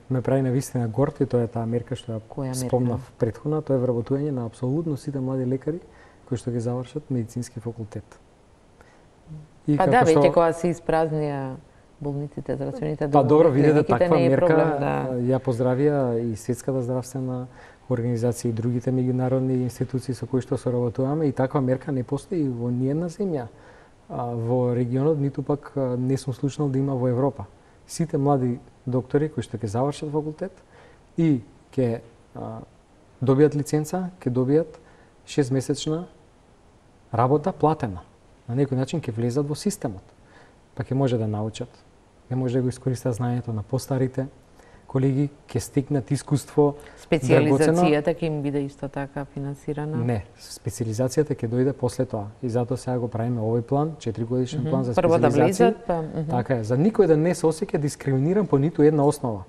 ме прави навистина горд, и тоа е таа мерка што ја спомнав претходна, тоа е вработување на апсолутно сите млади лекари кои што ги завршат медицински факултет. И па да, веќе кога се испразнија болниците, здравствените домови. Па добро, видете, таква мерка проблем, да. ја поздравија и Светската здравствена организација и другите меѓународни институции со кои што соработуваме, и таква мерка не постои во ниедна земја во регионот, ниту пак не сум слушнал да има во Европа. Сите млади доктори кои што ќе завршат факултет и ќе добијат лиценца, ќе добијат 6-месечна работа платена. На некој начин ќе влезат во системот. Па ќе може да научат, ќе може да го искористат знаењето на постарите колеги, ќе стекнат искуство. Специјализацијата ќе им биде исто така финансирана? Не, специјализацијата ќе дојде после тоа. И затоа сега го правиме овој план, 4-годишен план за специјализација. Прво да влезат, па... Така е, за никој да не се осеќа дискриминиран по ниту една основа.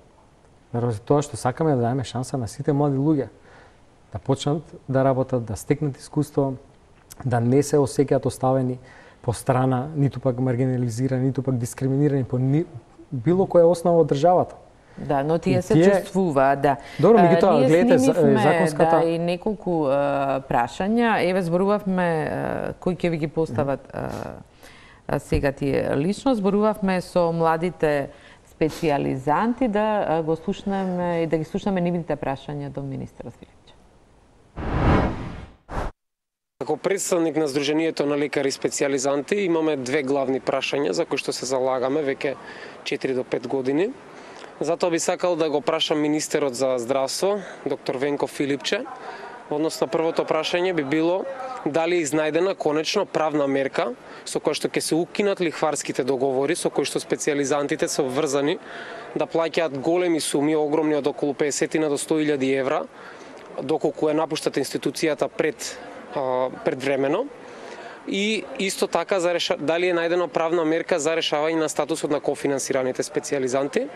Заради тоа што сакаме да дадеме шанса на сите млади луѓе да почнат да работат, да стекнат искуство, да не се осеќаат оставени по страна, ниту пак маргинализирани, ниту пак дискриминирани по било која основа од државата. Да, но тие се чувствуваат, да. Добро, меѓутоа, гледате законската... Да, и неколку прашања. Еве, зборувавме кои ќе ви ги постават сега тие лично. Зборувавме со младите специјализанти да го слушнеме и да ги слушнеме нивните прашања до министерот Филипче. Како представник на Сдруженијето на лекари специјализанти имаме две главни прашања за кои што се залагаме веќе 4 до 5 години. Затоа би сакал да го прашам министерот за здравство, доктор Венко Филипче. Односно, првото прашање би било дали е изнајдена конечно правна мерка со која што ќе се укинат лихварските договори со кои што специјализантите се обврзани да плаќаат големи суми, огромни од околу 50 до 100.000 евра, доколку е напуштат институцијата предвремено. И исто така дали е најдена правна мерка за решавање на статусот на кофинансираните специјализанти.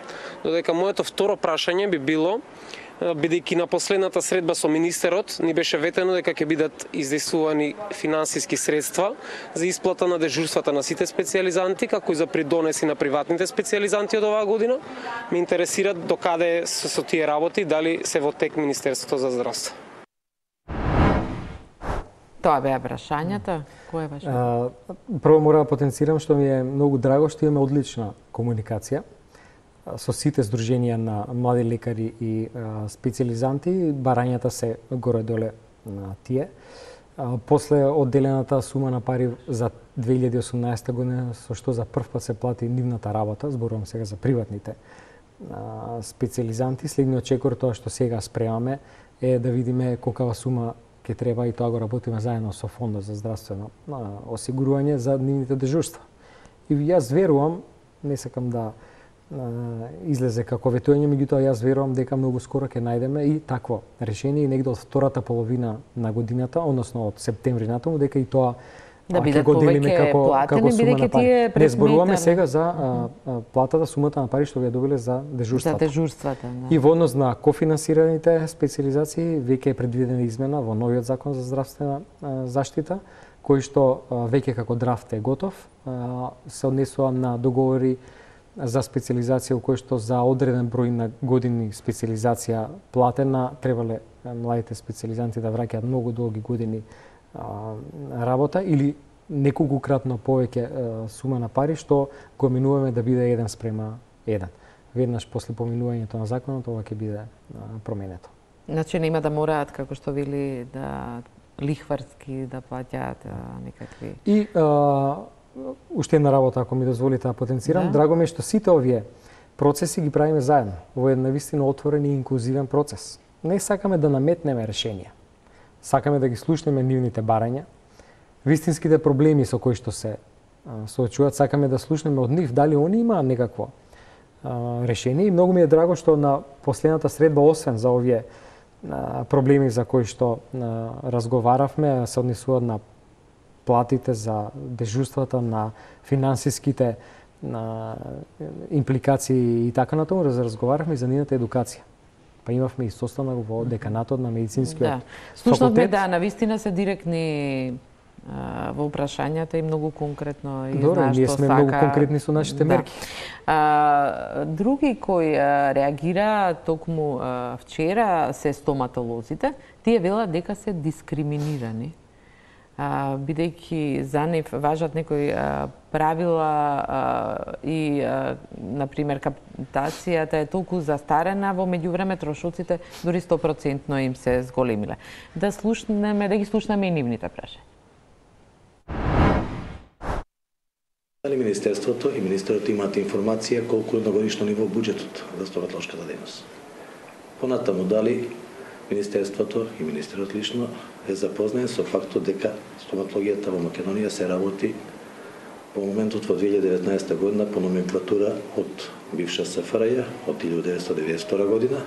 Додека моето второ прашање би било, бидејќи на последната средба со министерот ни беше ветено дека ќе бидат издействувани финансиски средства за исплата на дежурствата на сите специјализанти, како и за придонеси на приватните специјализанти од оваа година. Ме интересираат докаде се со тие работи, дали се во тек Министерството за здравство. Тоа беа прашањата. Кој е вашето? Прво мора да потенцирам што ми е многу драго што имаме одлична комуникација со сите здруженија на млади лекари и специјализанти. Барањата се горе-доле на тие. После одделената сума на пари за 2018 година, со што за прв пат се плати нивната работа, зборувам сега за приватните специјализанти, следниот чекор, тоа што сега спремаме, е да видиме колкава сума ќе треба, и тоа го работиме заедно со Фондот за здравствено осигурување за нивните дежурства. И јас верувам, не сакам да излезе како ветување, меѓутоа јас верувам дека многу скоро ќе најдеме и такво решение и негде од втората половина на годината, односно од септември натаму, дека и тоа да бидат повеќе платени, бидејќи тие не зборуваме сега за платата, сумата на пари што ги добиле за дежурствата. За дежурствата, да. И во однос на кофинансираните специјализации веќе е предвидена измена во новиот закон за здравствена заштита, кој што веќе како драфт е готов, се однесува на договори за специјализација во кој што за одреден број на години специјализација платена требале младите специјализанти да враќаат многу долги години работа или неколкукратно повеќе сума на пари, што го минуваме да биде 1:1. Веднаш после поминувањето на законот, ова ќе биде променето. Значи нема да мораат, како што вели, да лихварски да плаќаат некакви... И уште една работа, ако ми дозволите да потенцирам, драго ми е што сите овие процеси ги правиме заедно во еден навистина отворен и инклузивен процес. Не сакаме да наметнеме решенија. Сакаме да ги слушнеме нивните барања, вистинските проблеми со кои што се соочуваат, сакаме да слушнеме од нив дали они имаат некакво решение. И многу ми е драго што на последната средба, освен за овие проблеми за кои што разговаравме, се однесуваат на платите, за дежурствата, на финансиските импликации и така натаму, разговаравме и за нивната едукација. Па имавме и состанок во деканатот на медицинскиот факултет. Да, навистина се директни во прашањата и многу конкретно и знаеш што ние сме многу конкретни со нашите мерки. Други кои реагира токму вчера се стоматолозите. Тие велат дека се дискриминирани. Бидејќи за нив важат некои правила и, например, капитацијата е толку застарена, во меѓувреме трошоците дури 100% им се зголемиле. Да ги слушнеме и нивните прашања. Дали Министерството и Министерот имаат информација колку е на годишно ниво буџетот за стоматолошката дејност? Понатаму, дали Министерството и Министерот лично е запознаен со фактот дека стоматологијата во Македонија се работи во моментот во 2019 година по номенклатура од бивша СФРЈ од 1992 година?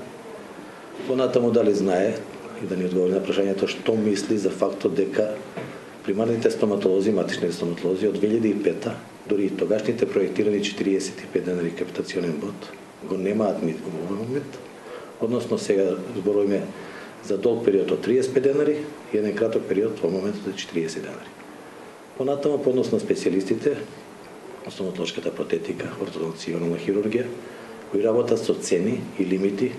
Понатаму, дали знае и да ни одговори на прашањето што мисли за фактот дека примарните стоматолози, матичните стоматолози од 2005 дури и тогашните проектирани 45 денари капитационен бод го немаат во момент, односно сега зборуваме за долг период од 35 денари и еден краток период во моментот е 40 денари. Понатаму, по однос на специјалистите, стоматолошката протетика, ортодонцијална хирургија, кои работат со цени и лимити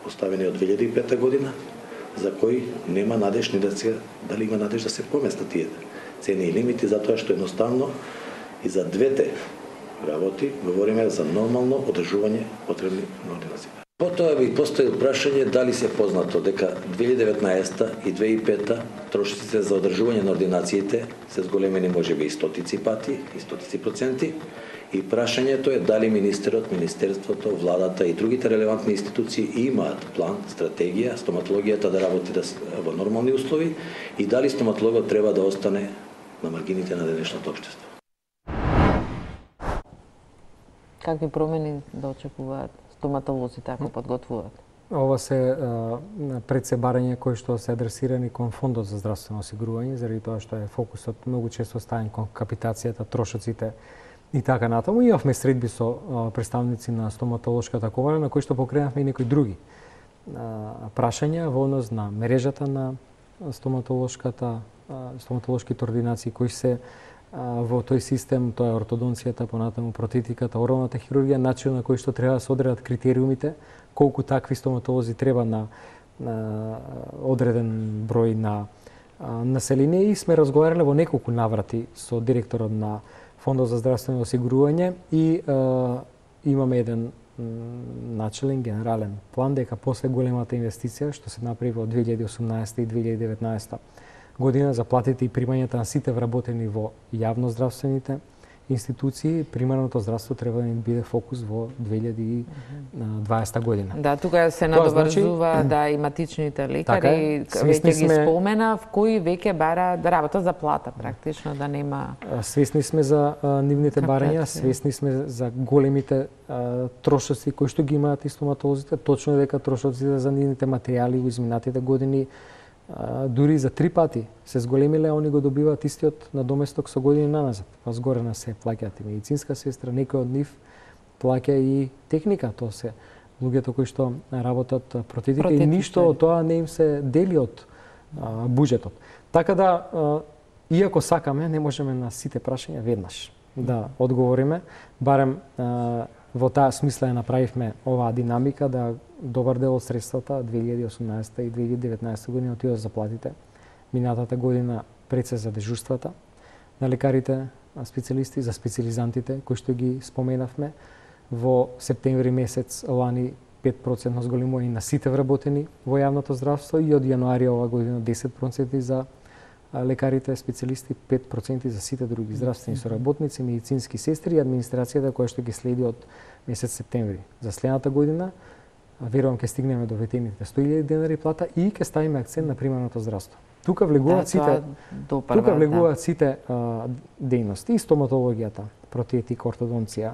поставени од 2005 година, за кои нема надеж ни дали има надеж да се поместат тие цени и лимити, затоа што едноставно и за двете работи говориме за нормално одржување потребни на ординација. Потоа би постои прашање дали се познато дека 2019 и 2005 трошоците за одржување на ординациите се зголемени можеби и стотици пати, и стотици проценти, и прашањето е дали министерот, министерството, владата и другите релевантни институции имаат план, стратегија, стоматологијата да работи во нормални услови и дали стоматологот треба да остане на маргините на денешното општество. Какви промени да очекуваат стоматолозите ако подготвуваат? Ова се пред се барање кои што се адресирани кон Фондот за здравствено осигурување, заради тоа што е фокусот многу често ставен кон капитацијата, трошоците и така натаму. Имавме средби со представници на стоматолошката комора на кои што покренавме и некои други прашања во однос на мрежата на стоматолошките ординации кои се во тој систем, тоа е ортодонцијата, понатаму протетиката, оралната хирургија, начин на кој што треба да се одредат критериумите, колку такви стоматолози треба на одреден број на население, и сме разговарале во неколку наврати со директорот на Фондот за здравствено осигурување и имаме еден начелен генерален план дека после големата инвестиција што се направи во 2018 и 2019 година за платите и примањата на сите вработени во јавно здравствените институции, примарното здравство треба да ни биде фокус во 2020 година. Да, тука се надоврзува да и матичните лекари, веќе ги спомена, в кои веќе бара да работа за плата практично, да нема. Свесни сме за нивните барања, свесни сме за големите трошоци кои што ги имаат и стоматолозите, точно е дека трошоците за нивните материјали во изминатите години дури за 3 пати се зголемиле, они го добиваат истиот надоместок со години наназад. Па згорена се плаќаат и медицинска сестра, некој од нив плаќа и техника, тоа се луѓето кои што работат протетика и ништо од тоа не им се дели од буџетот. Така да, иако сакаме, не можеме на сите прашања веднаш да одговориме, барем во таа смисла ја направивме оваа динамика да добар дел од средствата 2018 и 2019 година отидоа за платите. Минатата година пред се за дежурствата на лекарите, специјалисти, за специјализантите кои што ги споменавме. Во септември месец лани 5% зголемување на сите вработени во јавното здравство и од јануари оваа година 10% за лекарите, специјалисти, 5% за сите други здравствени соработници, медицински сестри и администрацијата која што ги следи од месец септември. За следната година верувам ќе стигнеме до ветените 100.000 денари плата и ќе ставиме акцент на примарното здравство. Тука влегуваат сите дејности, и стоматологијата, протетика, ортодонција,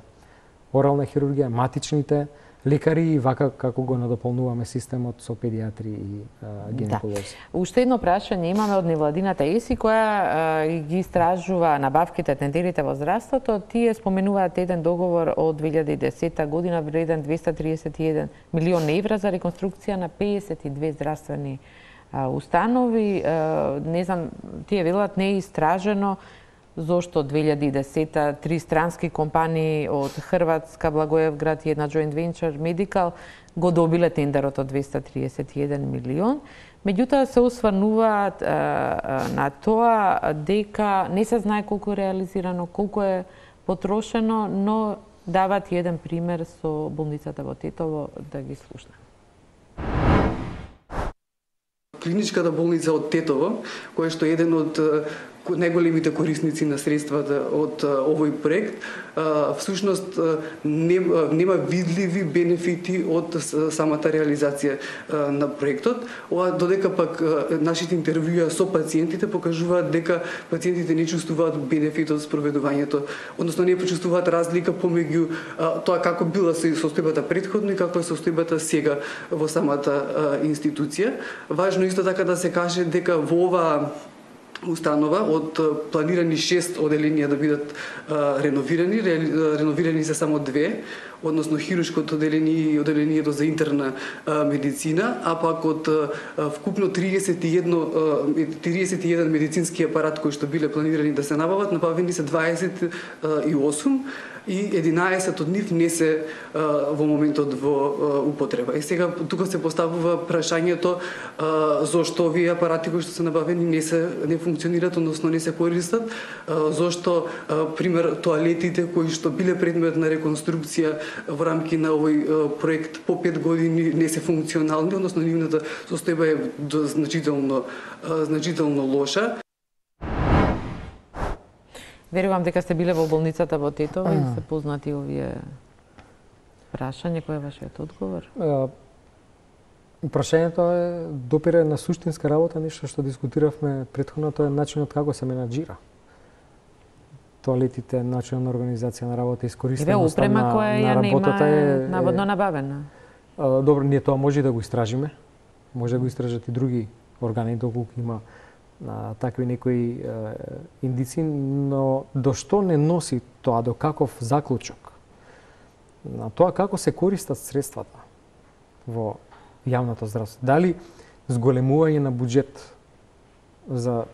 орална хирургија, матичните лекари и вака како го надополнуваме системот со педиатри и гинеколози. Уште едно прашање имаме од невладината ЕСИ која ги истражува набавките, тендерите во здравството. Тие споменуваат еден договор од 2010 година вреден 231 милион евра за реконструкција на 52 здравствени установи. Не знам, тие велат не е истражено зошто 2010 три странски компании од Хрватска, Благоевград и една joint venture Medical го добиле тендерот од 231 милион. Меѓутоа се осврнуваат на тоа дека не се знае колку е реализирано, колку е потрошено, но дават еден пример со болницата во Тетово, да ги слушнем. Клиничката болница од Тетово, која што е еден од најголемите корисници на средствата од овој проект, всушност нема видливи бенефити од самата реализација на проектот. Додека пак нашите интервјуа со пациентите покажуваат дека пациентите не чувствуваат бенефит од спроведувањето, односно не почувствуваат разлика помеѓу тоа како била состојбата претходно и како е состојбата сега во самата институција. Важно исто така да се каже дека во оваа установа од планирани 6 оделенија да бидат реновирани се само 2, односно хируршкото оделение и оделението за интерна медицина, а пак од вкупно 31 медицински апарат кои што биле планирани да се набават, набавени се 28 и 11 од нив не се во моментот во употреба. И сега тука се поставува прашањето зошто овие апарати кои што се набавени не функционираат, односно не се користат, зошто пример тоалетите кои што биле предмет на реконструкција во рамки на овој проект по 5 години не се функционални, односно нивната состојба е значително лоша. Верувам дека сте биле во болницата во Тетово и се познати овие прашања. Кој е вашиот одговор? Прашањето е допира на суштинска работа, нешто што дискутиравме претходно, тоа е начинот како се менаџира. Тоалетите, начинот на организација на работа, искористеноста на работата е наводно набавена. Добро, ние тоа може да го истражиме. Може да го истражат и други органи, доколку има такви некои индици, но до што не носи тоа, до каков заклучок? На тоа како се користат средствата во јавното здравство. Дали зголемување на буџет за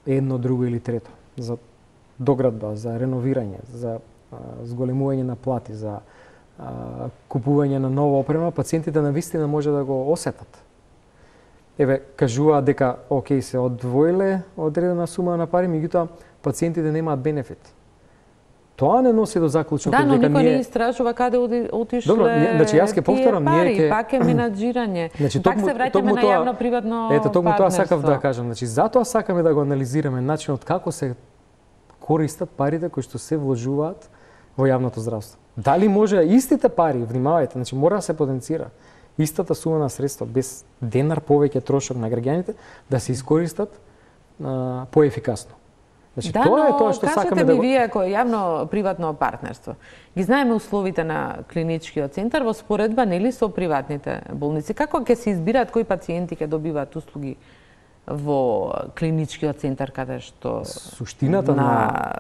едно, друго или трето, за доградба, за реновирање, за зголемување на плати, за купување на нова опрема, пациентите навистина може да го осетат. Еве, кажуваат дека, окей, се одвоиле одредена сума на пари, меѓутоа пациентите немаат бенефит. Тоа не носи до заклучокот дека ние... Да, но никој не истражува каде отишле. Добро, значи јас ќе повторам, ние ќе пак е менаџирање. Пак се враќаме на јавно-приватно партнерство. Ето, токму тоа сакав да кажам. Значи, затоа сакаме да го анализираме начинот како се користат парите кои што се вложуваат во јавното здравство. Дали може истите пари, внимавајте, значи мора да се потенцира истата сума на средства без денар повеќе трошок на граѓаните да се искористат поефикасно. Значи, да, тоа е тоа што сакаме да го... вие кој јавно-приватно партнерство. Ги знаеме условите на клиничкиот центар во споредба нели со приватните болници. Како ќе се избираат кои пациенти ќе добиваат услуги во клиничкиот центар каде што суштината на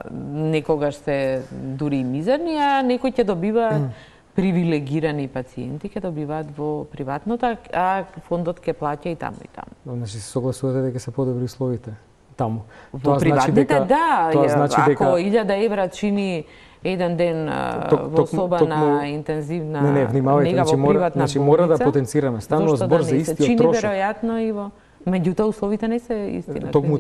некогаш се дури и мизерни, а некој ќе добива привилегирани пациенти ќе добиваат во приватното, а фондот ќе плаќа и таму и таму. Значи се согласувате дека се подобри условите таму. Во приватните, да, ако 1000 евра чини еден ден во соба на интензивна нега во приватна болница, мора да потенцираме. Станува збор за истиот трошок. Чини веројатно и во меѓутоа условите не се истина. Токму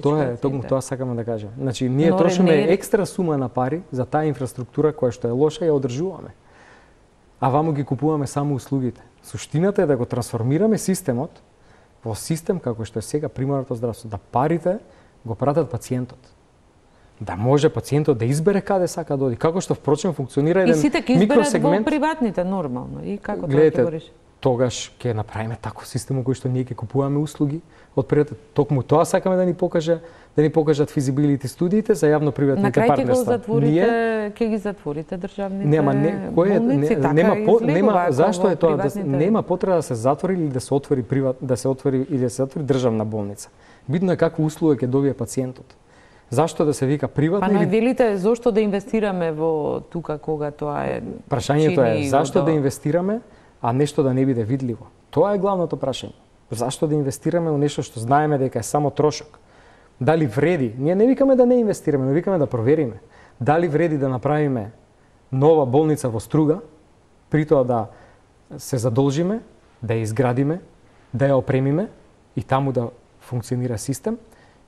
тоа сакаме да кажем. Значи ние трошиме екстра сума на пари за таа инфраструктура која што е лоша и ја одржуваме. А ваму ги купуваме само услугите. Суштината е да го трансформираме системот во систем како што е сега примарното здравство, да парите го пратат пациентот. Да може пациентот да избере каде сака да оди. Како што впрочем функционира еден микросегмент. И сите ќе изберат во приватните нормално. И како тоа ќе го реши? Тогаш ќе направиме таков систем кој што ние ќе купуваме услуги од приватот. Токму тоа сакаме да ни покажат физибилити студиите за јавно-приватните партнерства. На крај ќе го затворите, ќе ги затворите државните болници, нема зашто е тоа нема потреба да се затвори или да се отвори државна болница. Битно е каква услуга ќе добие пациентот. Зашто да се вика приватно? Па велите зошто да инвестираме во тука кога тоа е прашањето е зашто да инвестираме, а нешто да не биде видливо. Тоа е главното прашање. Зашто да инвестираме во нешто што знаеме дека е само трошок? Дали вреди? Ние не викаме да не инвестираме, но викаме да провериме. Дали вреди да направиме нова болница во Струга, при тоа да се задолжиме, да ја изградиме, да ја опремиме и таму да функционира систем,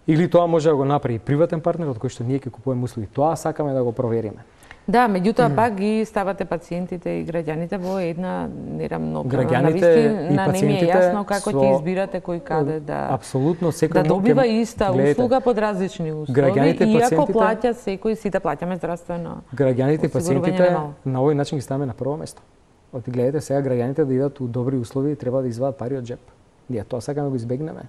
или тоа може да го направи приватен партнер од кој што ние ќе купуваме услуги. Тоа сакаме да го провериме. Да, меѓутоа пак ги ставате пациентите и граѓаните во една неравноправна. Граѓаните и пациентите не ми е јасно како ќе избирате кој каде да апсолутно секој да добива иста услуга под различни услови. Граѓаните и иако плаќа секој, сите плаќаме здравствено. Граѓаните и пациентите на овој начин ги ставаме на прво место. Оти гледате сега граѓаните да идат у добри услови, треба да извадат пари од джеп. Ние тоа сакаме да го избегнеме.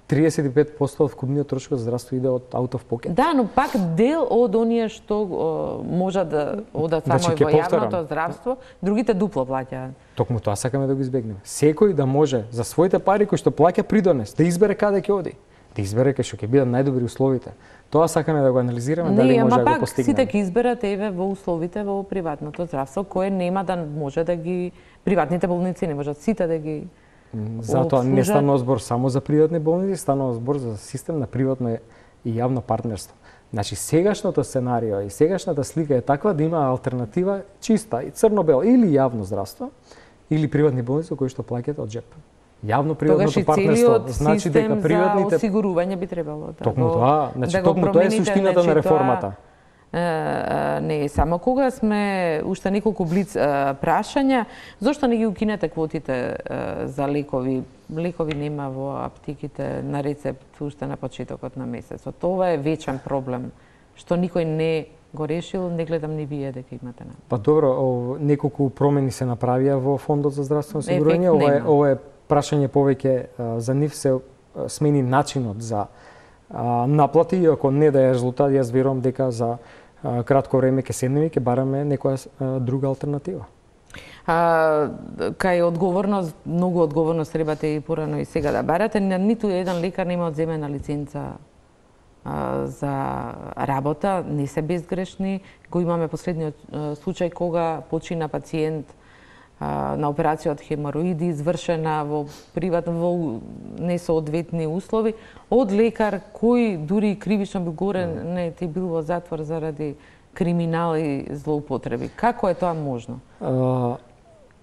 35% од вкупниот трошок за здравство иде од out of pocket. Да, но пак дел од оние што може да одат само во јавното здравство, другите дупло плаќаат. Токму тоа сакаме да го избегнеме. Секој да може за своите пари кои што плаќа придонес, да избере каде ќе оди. Да избере кај што ќе бидат најдобри условите. Тоа сакаме да го анализираме, дали може да го постигнеме. Сите ќе изберат еве во условите во приватното здравство, кое нема да може да ги приватните болници не можат сите да ги затоа не станува збор само за приватни болници, станува збор за систем на приватно и јавно партнерство. Значи сегашното сценарио и сегашната слика е таква да има алтернатива чиста и црно-бел или јавно здравство или приватни болници кои што плаќаат од джеп. Јавно-приватното партнерство значи дека приватните за осигурување би требало да. Токму тоа, значи токму тоа е суштината на реформата. Не е само кога сме уште неколку блиц прашања, зошто не ги укинете квотите за лекови? Лекови нема во аптеките на рецепт уште на почетокот на месецот. Ова е вечен проблем што никој не го решил, не гледам ни вие дека имате на. Па добро, неколку промени се направија во фондот за здравствено осигурување. Ова е прашање повеќе за нив се смени начинот за наплати, и ако не да е резултат, јас верувам дека за кратко време ќе седнеме и ќе бараме некоја друга алтернатива. Кај одговорност, многу одговорност требате и порано и сега да барате. Ниту еден лекар нема одземена лиценца за работа, не се безгрешни. Го имаме последниот случај кога почина пациент на операција од хемороиди, извршена во во несоодветни услови, од лекар кој дури кривично бил горен, не ти бил во затвор заради криминал и злоупотреби. Како е тоа можно?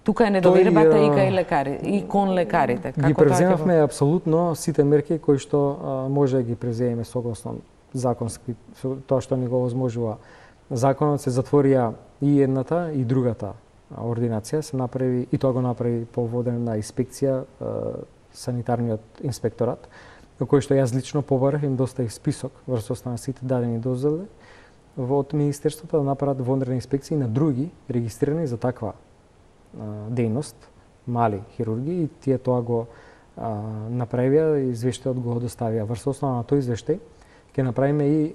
Тука е недовербата и кај лекари, и кон лекарите. Ги превземавме апсолутно сите мерки кои што може да ги превземеме согласно законски, тоа што ни го овозможува законот. Се затворија и едната и другата ординација, се направи и тоа го направи по водена инспекција санитарниот инспекторат, на кој што јас лично побарав, им доставив список врз основа на сите дадени дозволи од министерството да направат вонредни инспекции на други регистрирани за таква дејност, мали хирурги, и тие тоа го направија, извештајот го доставија. Врз основа на тој извештај ќе направиме и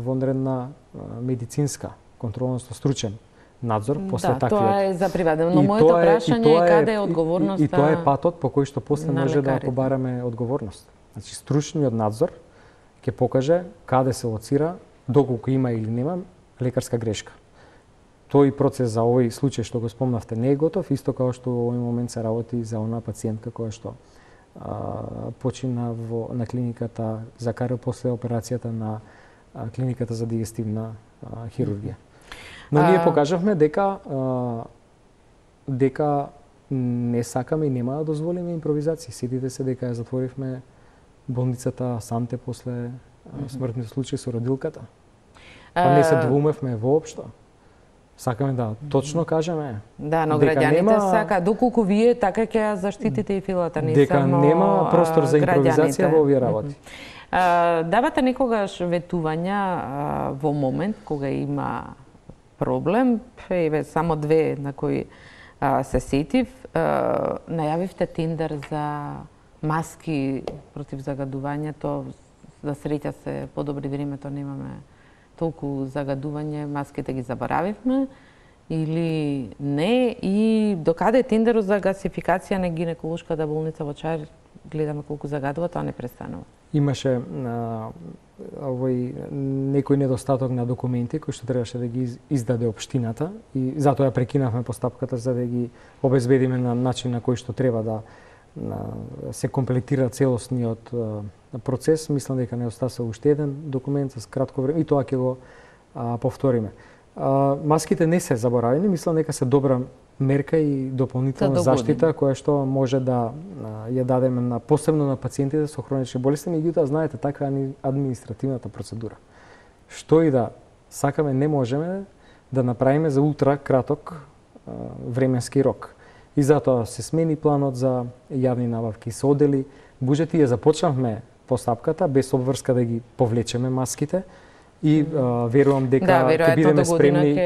вонредна медицинска контролно стручен надзор после таквиот. Да, тоа е за приватен, но моето прашање е каде е одговорноста. И тоа е патот по кој што после може да побараме одговорност. Значи стручниот надзор ќе покаже каде се лоцира, доколку има или нема лекарска грешка. Тој процес за овој случај што го спомнавте не е готов, исто како што во овој момент се работи за онаа пациентка која што почина на клиниката за карио после операцијата на клиниката за дигестивна хирургија. Но ние покажавме дека не сакаме и нема да дозволиме импровизации. Сетите се дека ја затворивме болницата Санте после смртниот случај со родилката. Па не се двумевме воопшто. Сакаме да точно кажеме. Да, но граѓаните сака, доколку вие така ќе ја заштитите и филата, не дека само нема простор за импровизација во овие работи. Давате некогаш ветувања во момент кога има проблем, еве само две на кои се сетив, најавивте тендер за маски против загадувањето, за среќа се подобри времето, немаме толку загадување, маските ги заборавивме или не, и докаде тендерот за гасификација на гинеколошката болница во Чаир, гледаме колку загадува, тоа не престанува. Имаше некој недостаток на документи кои што требаше да ги издаде општината и затоа ја прекинавме постапката за да ги обезбедиме на начин на кој што треба да се комплетира целосниот процес. Мислам дека не остаса уште еден документ за кратко време и тоа ќе го повториме. Маските не се заборавени, мислам дека се добра мерка и дополнителна заштита која што може да ја дадеме на посебно на пациентите со хронични болести, меѓутоа знаете така административната процедура. Што и да сакаме, не можеме да направиме за ултра краток временски рок. И затоа се смени планот за јавни набавки, се одели буџети, ја започнавме постапката без обврска да ги повлечеме маските и верувам дека ќе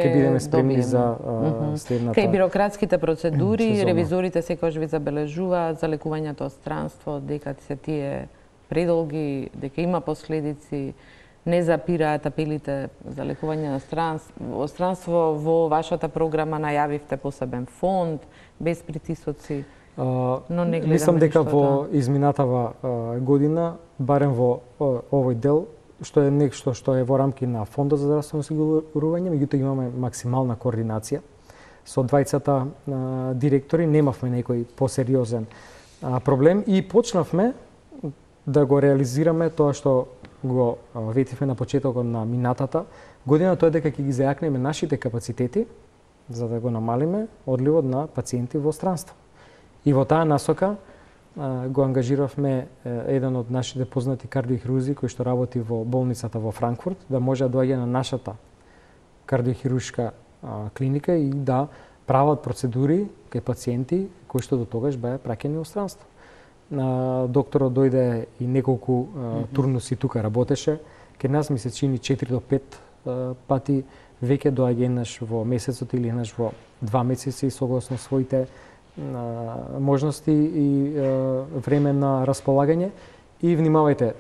бидеме спремни за следната. Кај бирократските процедури, сезона. Ревизорите секогаш ви забележуваат за лекувањето од странство, дека се тие предолги, дека има последици, не запираат апелите за лекување на странство. Во вашата програма најавивте посебен фонд, без притисоци, но не гледаме. Мислам дека во изминатава година, барем во овој дел, што е нешто што е во рамки на Фондот за здравствено осигурување, меѓутоа имаме максимална координација со двајцата директори, немавме некој посериозен проблем и почнавме да го реализираме тоа што го ветивме на почетокот на минатата година, тоа е дека ќе ги зајакнеме нашите капацитети за да го намалиме одливот на пациенти во странство. И во таа насока го ангажиравме еден од нашите познати кардиохирузи кој што работи во болницата во Франкфурт, да може да доаѓа на нашата кардиохирушка клиника и да прават процедури кај пациенти кои што до тогаш беа праќани во странство. Докторот дојде и неколку турнуси тука работеше. Кај нас ми се чини 4 до 5 пати веќе доаѓа еднаш во месецот или еднаш во 2 месеци согласно своите можности и време на располагање. И внимавајте,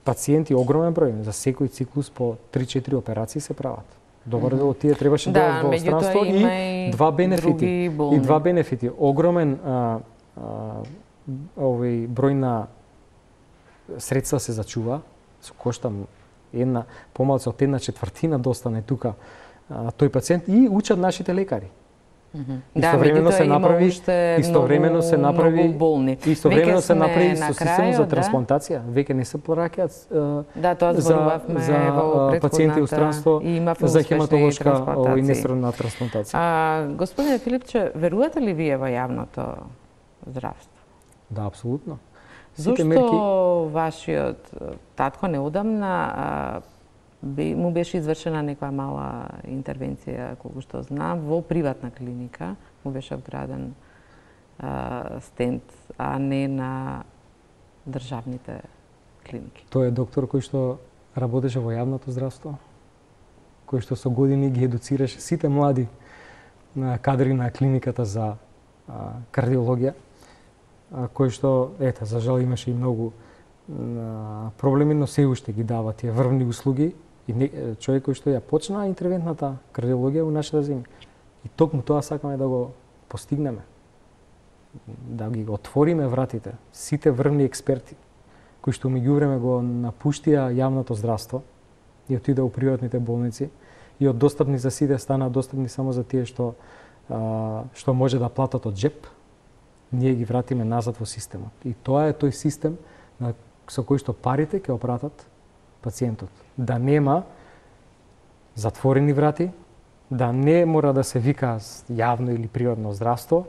пациенти огромен број, за секој циклус по 3-4 операции се прават. Добро дело тие требаше да во странство и два бенефити. Огромен овој број на средства се зачува, со кошта една помалку од 1/4 достане тука тој пациент и учат нашите лекари. Истовремено се направи со систем за трансплантација. Веќе не се плаќаат за пациенти во странство за хематолошка и несродна трансплантација. Господине Филипче, верувате ли вие во јавното здравство? Да, апсолутно. Зошто вашиот татко неодамна му беше извршена некоја мала интервенција, колку што знам, во приватна клиника, му беше вграден стент, а не на државните клиники. Тој е доктор кој што работеше во јавното здравство, кој што со години ги едуцираше сите млади кадри на клиниката за кардиологија, кој што, за жал, имаше и многу проблеми, но се уште ги дава тие врвни услуги и човек кој што ја почна интервентната кардиологија во нашата земја. И токму тоа сакаме да го постигнеме. Да ги отвориме вратите. Сите врвни експерти кои што меѓувреме го напуштија јавното здравство и отидеа у приватните болници и од достапни за сите станаа достапни само за тие што може да платат од джеп, ние ги вратиме назад во системот. И тоа е тој систем со кој што парите ќе опратат пациентот. Да нема затворени врати, да не мора да се вика јавно или приватно здравство,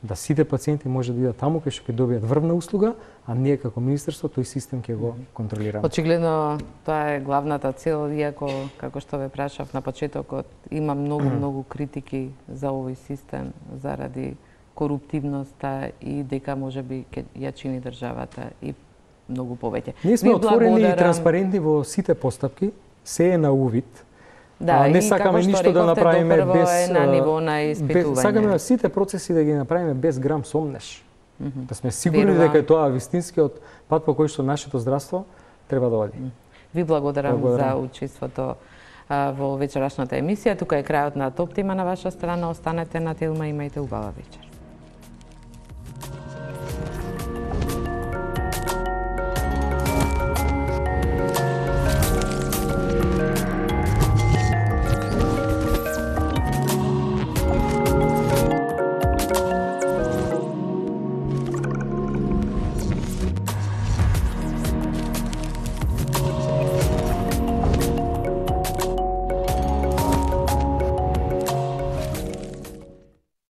да сите пациенти може да идат таму кај што ќе добијат врвна услуга, а ние како министерство тој систем ќе го контролираме. Очигледно тоа е главната цел, иако како што ве прашав на почетокот, има многу критики за овој систем заради коруптивноста и дека можеби ќе ја чини државата и многу повеќе. Ние сме Ви отворени и благодарам. транспарентни во сите постапки, се е на увид. Да, не и сакаме како што ништо да рековте, направиме допрво без е на ниво на испитување. Сакаме сите процеси да ги направиме без грам сомнеш. Да сме сигурни Верувам. дека е тоа вистинскиот пат по кој што нашето здравство треба да оди. Ви благодарам за учеството во вечерашната емисија. Тука е крајот на Топ тема на ваша страна. Останете на Телма, имајте убава вечер.